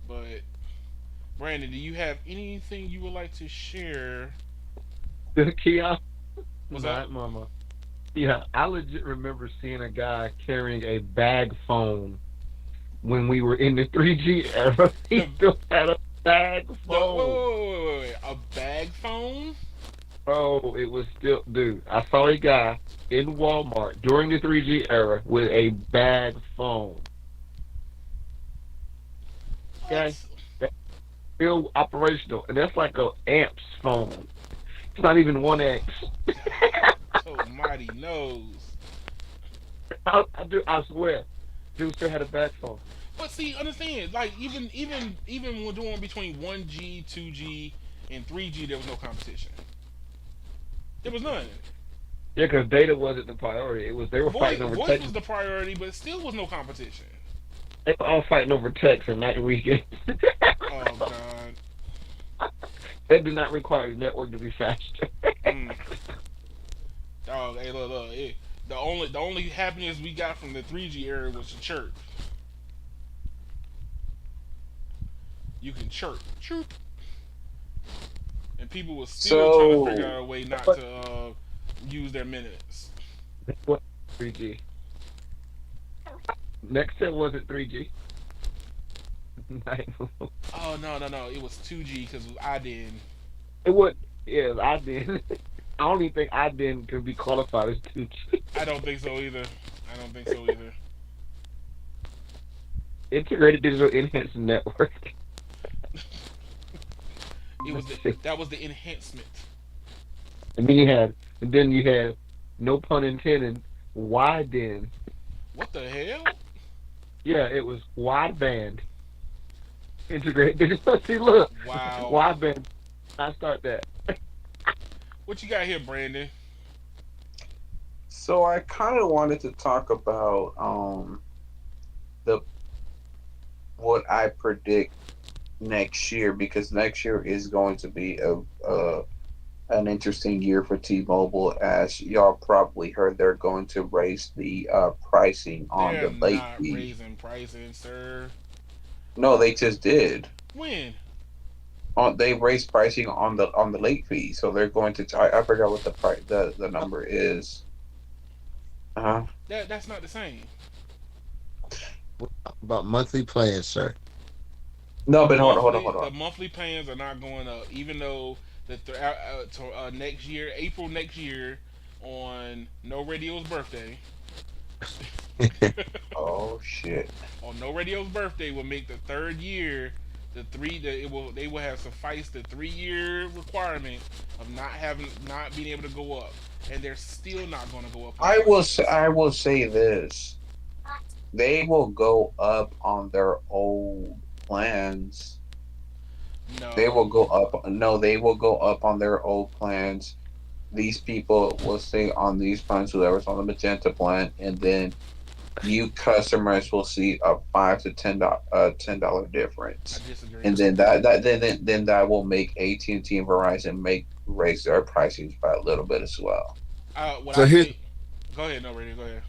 But Brandon, do you have anything you would like to share? Kia, What's up? my mama. Yeah, I legit remember seeing a guy carrying a bag phone when we were in the 3G era. He The still had a bag the wait, phone. wait, wait, wait, wait. A bag phone? Oh, it was still, dude. I saw a guy in Walmart during the 3G era with a bag phone. Okay, What? that's still operational, and that's like a amps phone. It's not even 1X. God Almighty knows. I do. I swear, dude still had a bag phone. But see, understand, like even when doing between 1G, 2G, and 3G, there was no competition. There was none. Yeah, because data wasn't the priority. It was they were Voice fighting over voice text. was the priority, but still was no competition. They were all fighting over text and night weekends. Oh God. They do not require the network to be faster. Mm. Oh, hey, look. The only happiness we got from the 3G era was the chirp. You can chirp, and people were still trying to figure out So a way not What? to use their minutes. What? 3G. Next step wasn't 3G. Oh no, it was 2G because I did. It would. Yeah, I did. I don't even think I did could be qualified as 2G. I don't think so either. I don't think so either. Integrated Digital Enhanced Network. It was Let's the see. that was the enhancement. And then you had, no pun intended, wideband. What the hell? Yeah, it was wideband. Integrated Digital. See, look, Wow. wideband. I start that. What you got here, Brandon? so I kind of wanted to talk about the what I predict next year because next year is going to be a an interesting year for T-Mobile. As y'all probably heard, they're going to raise the pricing on They're the late not fee. raising prices, sir. No, they just did. When? They raised pricing on the late fee, so they're going to. I forgot what the price the number is. Uh, That's not the same. About monthly plans, sir. No, The but hold on, hold on, monthly hold the on. monthly plans are not going up, even though next year, April next year, on No Radio's birthday, Oh shit. on No Radio's birthday will make the third year the three that it will they will have sufficed the 3 year requirement of not being able to go up, and they're still not going to go up on prices. I will say this. They will go up on their old plans. They will No, go up. No, they will go up on their old plans. These people will stay on these plans, whoever's on the magenta plan, and then new customers will see a $5 to $10 I difference, disagree. and then then that will make AT&T and Verizon make raise their prices by a little bit as well. What So I here's think. Go ahead, No Radio. Go ahead.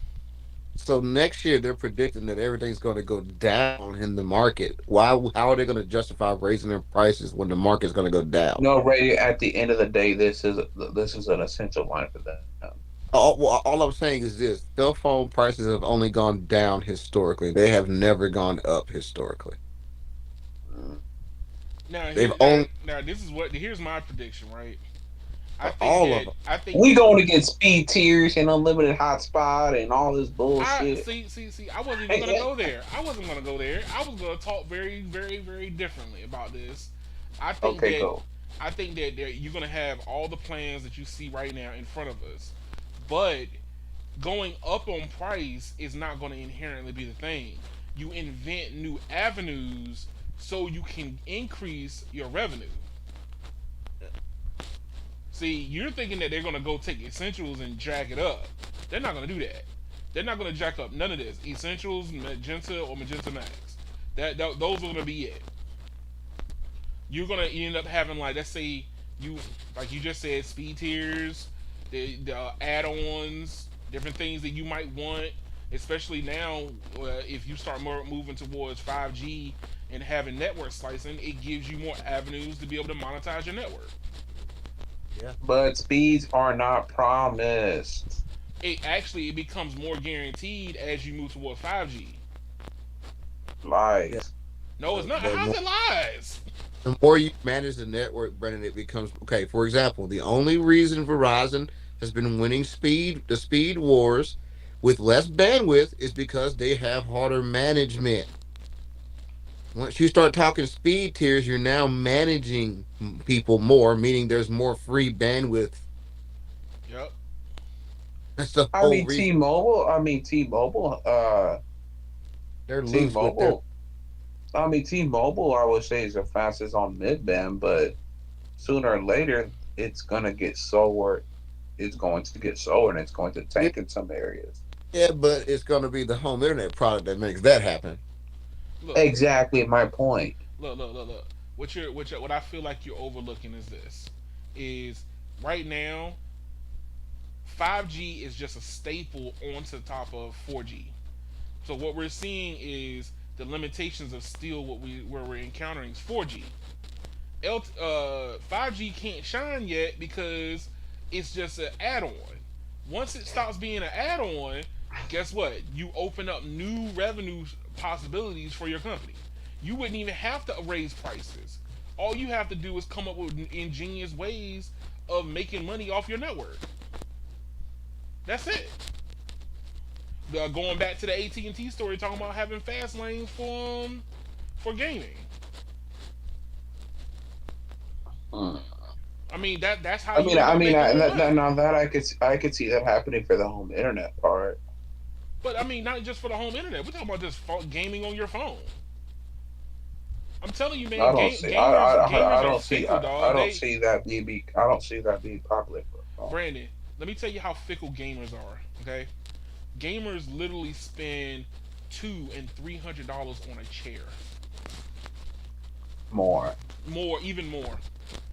so next year they're predicting that everything's going to go down in the market. Why? How are they going to justify raising their prices when the market's going to go down? No, radio. At the end of the day, this is an essential line for them. All I'm saying is this: cell phone prices have only gone down historically. They have never gone up historically. Mm. Now They've here now only now this is what here's my prediction, right? all of them. I think We that going to get speed tiers and unlimited hotspot and all this I bullshit. see. I wasn't even gonna Hey, go there. I wasn't gonna go there. I was gonna talk very differently about this. I think okay, that go. you're gonna have all the plans that you see right now in front of us, but going up on price is not going to inherently be the thing. You invent new avenues so you can increase your revenue. See, you're thinking that they're going to go take essentials and jack it up. They're not going to do that. They're not going to jack up none of this. Essentials, Magenta, or Magenta Max. Those are going to be it. You're going to end up having, like, let's say you like you just said, speed tiers, the add-ons, different things that you might want, especially now. If you start moving towards 5G and having network slicing, it gives you more avenues to be able to monetize your network. Yeah. But speeds are not promised. It becomes more guaranteed as you move towards 5G. Yeah. Lies. No, it's not. The How's more, it lies? the more you manage the network, Brennan, it becomes okay. For example, the only reason Verizon has been winning the speed wars with less bandwidth is because they have harder management. Once you start talking speed tiers, you're now managing people more, meaning there's more free bandwidth. Yep. That's the I whole mean, reason T-Mobile. I mean, T-Mobile. they're loose with their. T-Mobile. I mean, T-Mobile. I would say is the fastest on mid-band, but sooner or later, it's gonna get slower. It's going to get slower, and it's going to Yeah, tank in some areas. yeah, but it's going to be the home internet product that makes that happen. Look, Exactly my point. look. What I feel like you're overlooking is this: is right now 5G is just a staple onto the top of 4G. So what we're seeing is the limitations of still where we're encountering is 4G. 5G can't shine yet because it's just an add-on. Once it stops being an add-on, guess what? You open up new revenue possibilities for your company. You wouldn't even have to raise prices. All you have to do is come up with ingenious ways of making money off your network. That's it. Going back to the AT&T story, talking about having fast lanes for gaming. Hmm. I mean that's how I you mean, end up making more money. now that I could see that happening for the home internet part. But I mean, not just for the home internet. We're talking about just gaming on your phone. I'm telling you, man, gamers I are don't see fickle, I dog. don't They see that I don't see that being popular for a phone. Brandon, let me tell you how fickle gamers are. Okay, gamers literally spend $200 and $300 on a chair. More. More, even more.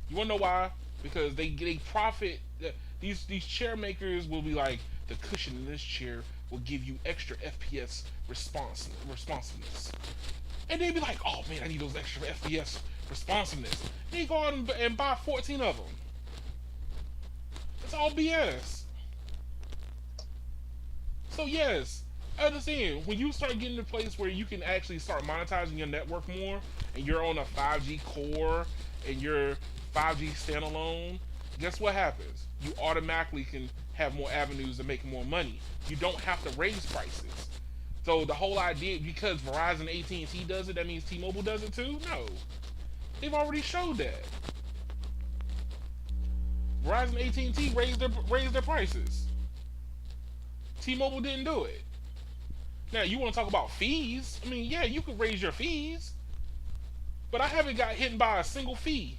You wanna know why? Because they profit. These chair makers will be like, the cushion in this chair will give you extra FPS responsiveness, and they'd be like, oh man, I need those extra FPS responsiveness. They go out and buy 14 of them. It's all BS. So yes, I understand when you start getting to a place where you can actually start monetizing your network more, and you're on a 5G core and you're 5G standalone. Guess what happens? You automatically can have more avenues to make more money. You don't have to raise prices. So the whole idea, because Verizon, AT&T does it, that means T-Mobile does it too? No, they've already showed that. Verizon, AT&T raised their prices. T-Mobile didn't do it. Now you want to talk about fees? I mean, yeah, you could raise your fees, but I haven't got hit by a single fee.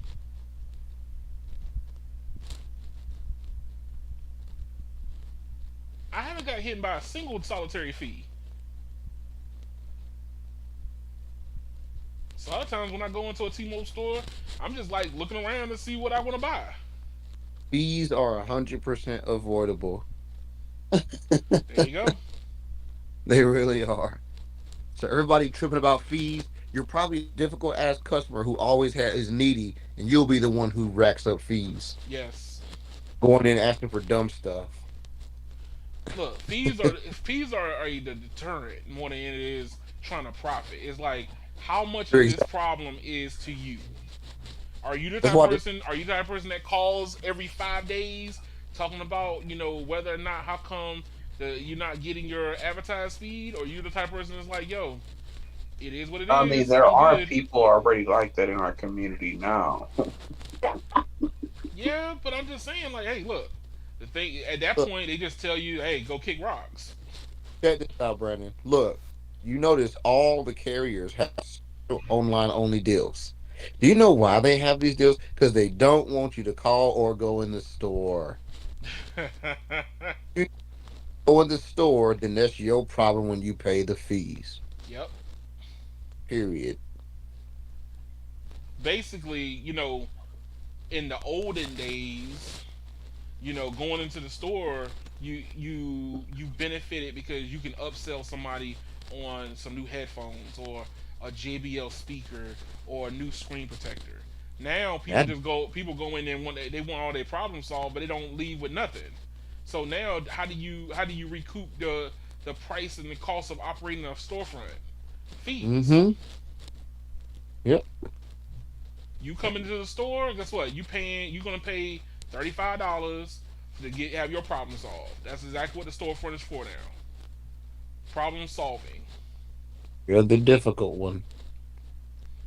I haven't got hit by a single solitary fee. So a lot of times when I go into a T-Mobile store, I'm just like looking around to see what I want to buy. Fees are 100% avoidable. There you go. They really are. So everybody tripping about fees, you're probably a difficult ass customer who always is needy, and you'll be the one who racks up fees, Yes. going in asking for dumb stuff. Look, fees are a deterrent more than it is trying to profit. It's like how much of this problem is to you. Are you the That's type of why person? Are you the type of person that calls every 5 days talking about whether or not how come you're not getting your advertised feed, or you the type of person that's like, yo, it is what it I mean, is. there I'm are good. people already like that in our community now. Yeah, but I'm just saying, like, hey, look, the thing at that look, point they just tell you, hey, go kick rocks. check this out, Brandon. Look, you notice all the carriers have online only deals. Do you know why they have these deals? Because they don't want you to call or go in the store. You go in the store, then that's your problem when you pay the fees. Yep. Period. Basically, in the olden days, going into the store, you benefited because you can upsell somebody on some new headphones or a JBL speaker or a new screen protector. Now That people go in there and they want all their problems solved, but they don't leave with nothing. So now, how do you recoup the price and the cost of operating a storefront? Fees. mm-hmm. Yep. You come into the store, guess what? You're gonna pay $35 to have your problem solved. That's exactly what the storefront is for now. Problem solving. You're the difficult one.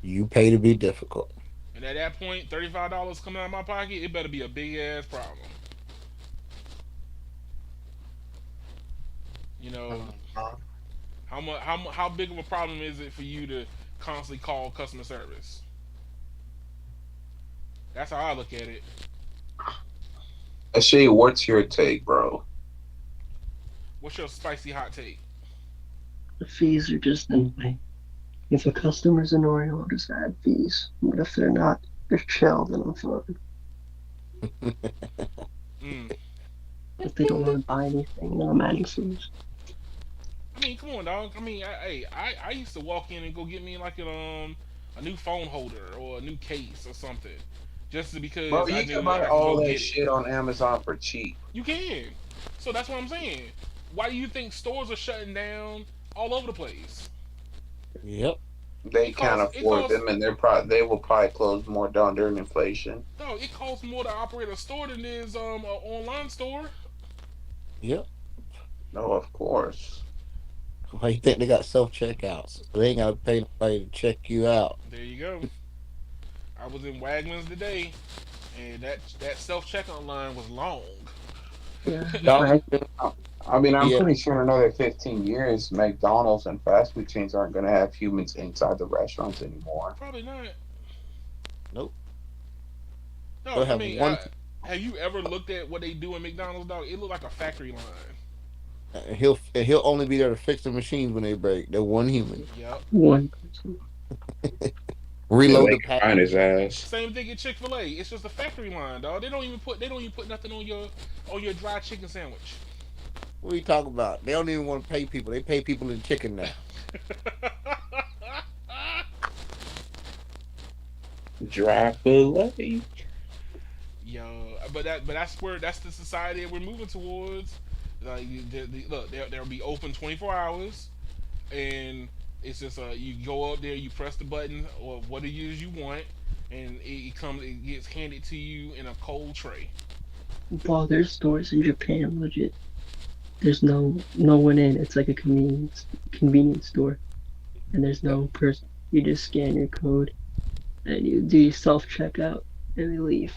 You pay to be difficult. And at that point, $35 coming out of my pocket, it better be a big ass problem. You know, Uh-huh. how big of a problem is it for you to constantly call customer service? That's how I look at it. Shay, what's your take, bro? What's your spicy hot take? The fees are just annoying. If a customer's annoying, I'll just add fees. But if they're not, they're chill, then I'm fine. Mm. If they don't want to buy anything, then I'm adding fees. I mean, come on, dog. I mean, I used to walk in and go get me like a new phone holder or a new case or something, just Bro, because I you can knew buy I could all go that get it. shit on Amazon for cheap. You can. So that's what I'm saying. Why do you think stores are shutting down all over the place? Yep. They It can't costs it afford costs them, and they will probably close more down during inflation. no, it costs more to operate a store than it is an online store. Yep. No, of course. Why you think they got self checkouts? They ain't gotta pay nobody to check you out. There you go. I was in Wegmans today, and that self checkout line was long. Yeah, Y'all right. I mean, I'm yeah. pretty sure in another 15 years, McDonald's and fast food chains aren't going to have humans inside the restaurants anymore. Probably not. Nope. No, They'll I have mean, one have you ever looked at what they do in McDonald's, dog? It look like a factory line. and he'll only be there to fix the machines when they break. They're one human. Yep. One person. Yeah, Reload they the can pack. find his ass. Same thing at Chick-fil-A. It's just a factory line, dog. They don't even put nothing on your dry chicken sandwich. What are you talking about? They don't even want to pay people. They pay people in chicken now. Dracula. Yo, but that's the society that we're moving towards. Like, look, they'll be open 24 hours, and it's just you go up there, you press the button or what it is you want, and it gets handed to you in a cold tray. Well, there's stores in Japan, legit. There's no one in. It's like a convenience store, and there's That- no person. You just scan your code and you do your self checkout and they leave.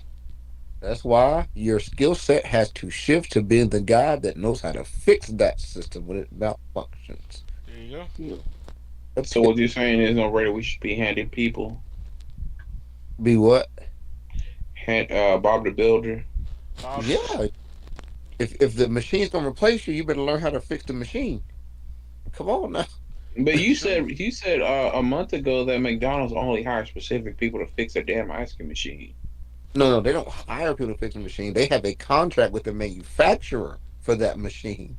That's why your skill set has to shift to being the guy that knows how to fix that system when it malfunctions. There you go. You know, So what you're saying is no rate we should be handing people Be what? Bob the Builder. Bob, Yeah. If the machine's gonna replace you, you better learn how to fix the machine. Come on now. But that's you true. said a month ago that McDonald's only hires specific people to fix their damn ice cream machine. No, they don't hire people to fix the machine. They have a contract with the manufacturer for that machine.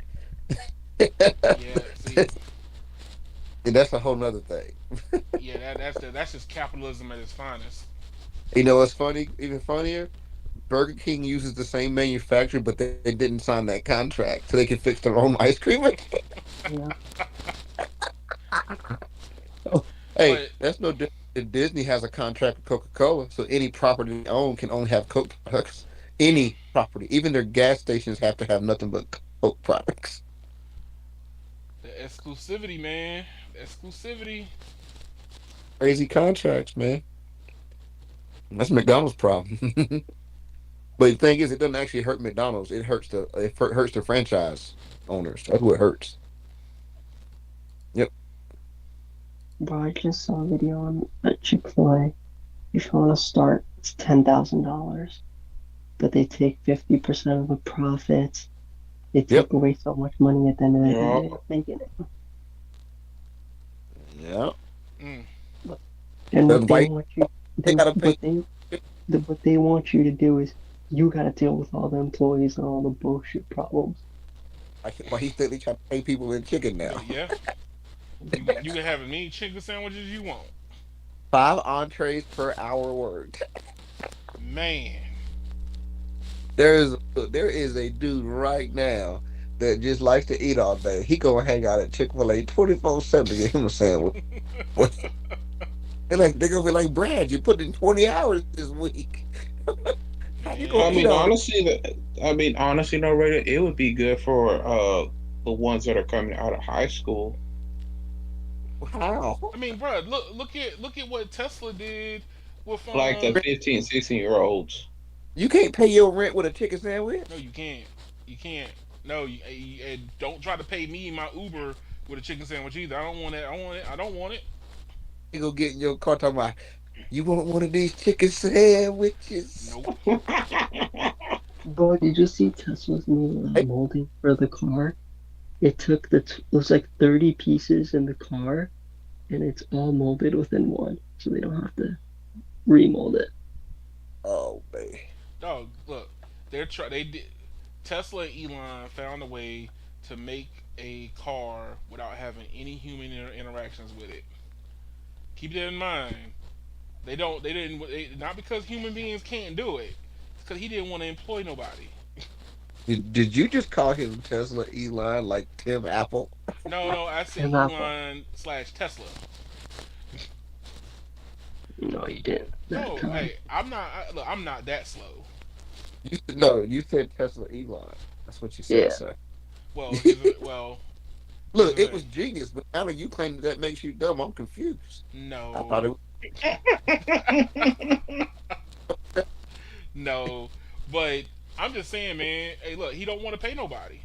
Yeah, see, And that's a whole nother thing. yeah, that's just capitalism at its finest. You know what's funny? Even funnier? Burger King uses the same manufacturer, but they didn't sign that contract so they can fix their own ice cream machine. yeah. Hey, But that's no different. Disney has a contract with Coca-Cola, so any property they own can only have Coke products. mm, Any property, even their gas stations have to have nothing but Coke products. the exclusivity, man, the exclusivity. Crazy contracts, man. That's McDonald's problem. But the thing is, it doesn't actually hurt McDonald's. It hurts the franchise owners. That's what hurts. Yep. Bro, I just saw a video on at Chick-fil-A. If you want to start, it's $10,000, but they take 50% of the profits. They Yep. take away so much money at the end of the day. Yeah. They're not making it. Yep. Mm, And That's what they why want you, they gotta pay. what they want you to do is you got to deal with all the employees and all the bullshit problems. Why he think they try to pay people in chicken now? yeah, you can have as many chicken sandwiches you want, 5 entrees per hour worked. man. There is a dude right now that just likes to eat all day. He gonna hang out at Chick-fil-A 24/7 to get him a sandwich. They're gonna be like, Brad, you put in 20 hours this week. How you Man, gonna I eat mean, all honestly, no rate it would be good for the ones that are coming out of high school. how? I mean, bro, look at what Tesla did with Like the 15, 16 year olds. You can't pay your rent with a chicken No, sandwich? you can't. You can't. No, and don't try to pay me my Uber with a chicken sandwich either. I don't want it. I want it. I don't want it. You go get in your car talking about you want one of these chicken sandwiches. Nope. Bro, did you see Tesla's new Hey, molding for the car? It took it was like 30 pieces in the car, and it's all molded within one, so they don't have to remold it. oh man. Dog, look, they did. Tesla and Elon found a way to make a car without having any human interactions with it. Keep that in mind. They don't. They didn't. Not because human beings can't do it. It's because he didn't want to employ nobody. Did you just call him Tesla Elon like Tim Apple? No, no. I said And Apple. Elon slash Tesla. No, you didn't that No, time. hey, I'm not. Look, I'm not that slow. No, you said Tesla Elon. That's what you said, Yeah. sir. Well, here's the, well. Here's Look, the it thing. was genius, but now that you claim that makes you dumb, I'm confused. I thought it No, was no. But I'm just saying, man. Hey, look, he don't want to pay nobody.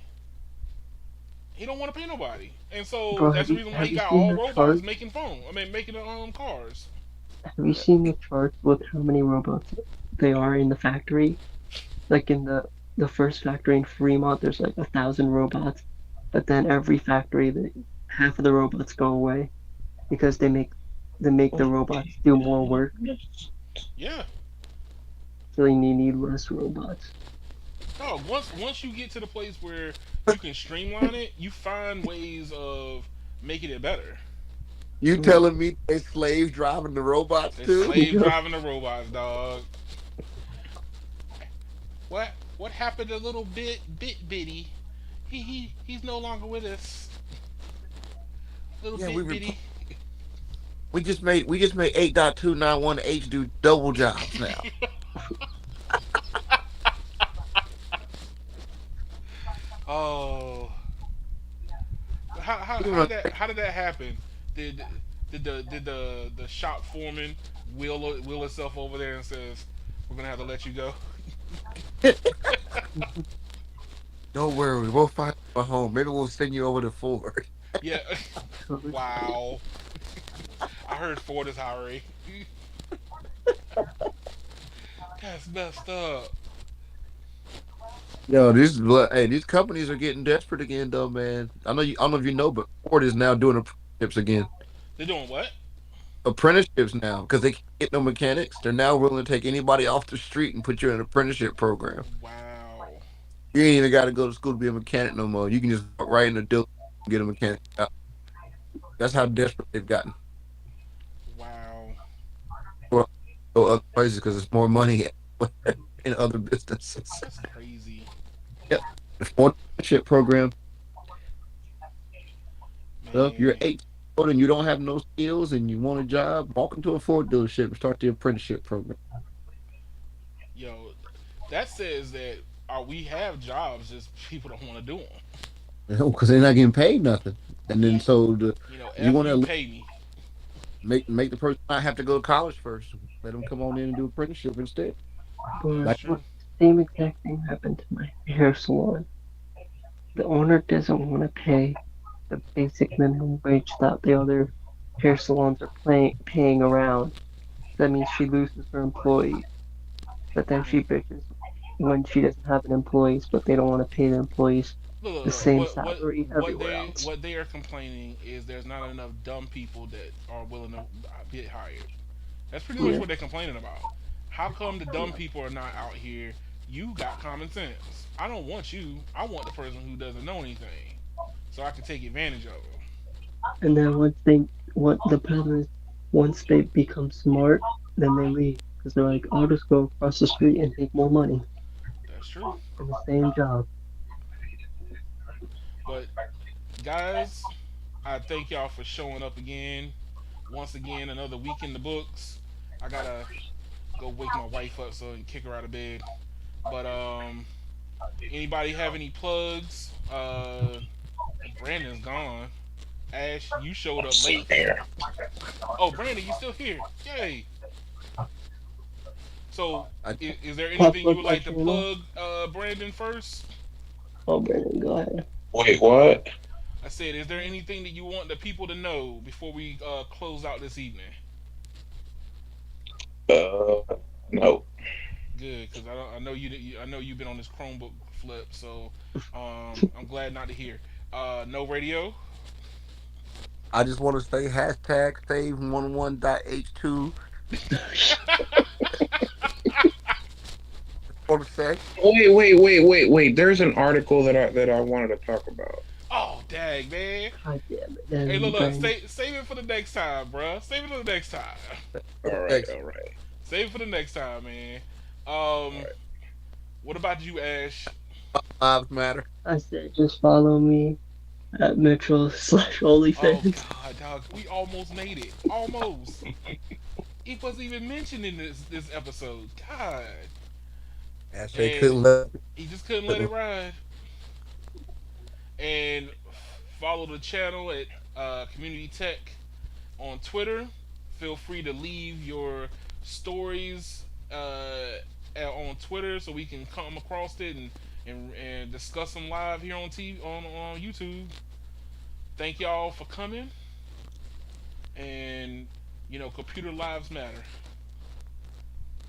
He don't want to pay nobody, and so Bro, that's the reason why have he you got seen all the robots chart? making phone. I mean, making cars. Have you seen the charts with how many robots they are in the factory? Like in the first factory in Fremont, there's like 1,000 robots, but then every factory, half of the robots go away because they make the robots do more work, Yeah. so you need less robots. No, once you get to the place where you can streamline it, you find ways of making it better. you Mm. telling me they slaves driving the robots They too? slave Yep. driving the robots, dog. What happened to little bit bitty? he's no longer with us. Little Yeah, bit bitty. we just made 8.291H do double jobs now. Oh, You know, how did that happen? Did the shop foreman wheel itself over there and says we're gonna have to let you go? don't worry, we'll find you a home. Maybe we'll send you over to Ford. Yeah. Totally. Wow. I heard Ford is hiring. That's messed up. Yo, hey, these companies are getting desperate again, though, man. I don't know if you know, but Ford is now doing apprenticeships again. They're doing what? Apprenticeships now because they can't get no mechanics. They're now willing to take anybody off the street and put you in an apprenticeship program. Wow. You ain't even got to go to school to be a mechanic no more. You can just walk right in the dealer and get a mechanic. That's how desperate they've gotten. Wow. Well, go other places because there's more money in other businesses. That's crazy. Yep. The Ford apprenticeship program. So if you're Man. 18 and you don't have no skills and you want a job, walk into a Ford dealership and start the apprenticeship program. Yo, that says that we have jobs, just people don't want to do them. Because they're not getting paid nothing. And then you F want you, to pay me. make the person not have to go to college first. Let them come on in and do apprenticeship instead. That's But Like, true. same exact thing happened to my hair salon. The owner doesn't want to pay the basic minimum wage that the other hair salons are paying around. That means she loses her employees. But then she Mm. bitches when she doesn't have an employees, but they don't want to pay the employees the Look. same salary everywhere else. What they are complaining is there's not enough dumb people that are willing to get hired. That's pretty much Yeah, what they're complaining about. How come the dumb people are not out here? You got common sense. I don't want you. I want the person who doesn't know anything, so I can take advantage of them. and then what the problem is, once they become smart, then they leave because they're like, I'll just go across the street and make more money That's true. in the same job. But guys, I thank y'all for showing up again. Once again, another week in the books. I gotta go wake my wife up so I can kick her out of bed. But anybody have any plugs? Brandon's gone. Ash, you showed up Same late. here. Oh, Brandon, you still here? Yay! So, I, is there Can I anything you plug would my like to channel? plug, Brandon, first? Oh, Brandon, go ahead. Wait, what? I said, is there anything that you want the people to know before we close out this evening? Uh, no. Good, because I know I know you've been on this Chromebook flip, so I'm glad not to hear. No radio. I just want to say hashtag save11.h2. Want to say Wait. There's an article that I wanted to talk about. Oh, dang, man. God damn it, Hey, then look, Brandon. save it for the next time, bruh. Save it for the next time. All right, next all right, Save it for the next time, man. all right. What about you, Ash? lives matter. I said just follow me at Metro slash Oh OnlyFans. God, dog, we almost made it. Almost. It wasn't even mentioned in this episode. God, Hashtag and couldn't let. he just couldn't let it ride. And follow the channel at Community Tech on Twitter. Feel free to leave your stories on Twitter so we can come across it and discuss them live here on TV on YouTube. Thank y'all for coming, and computer lives matter.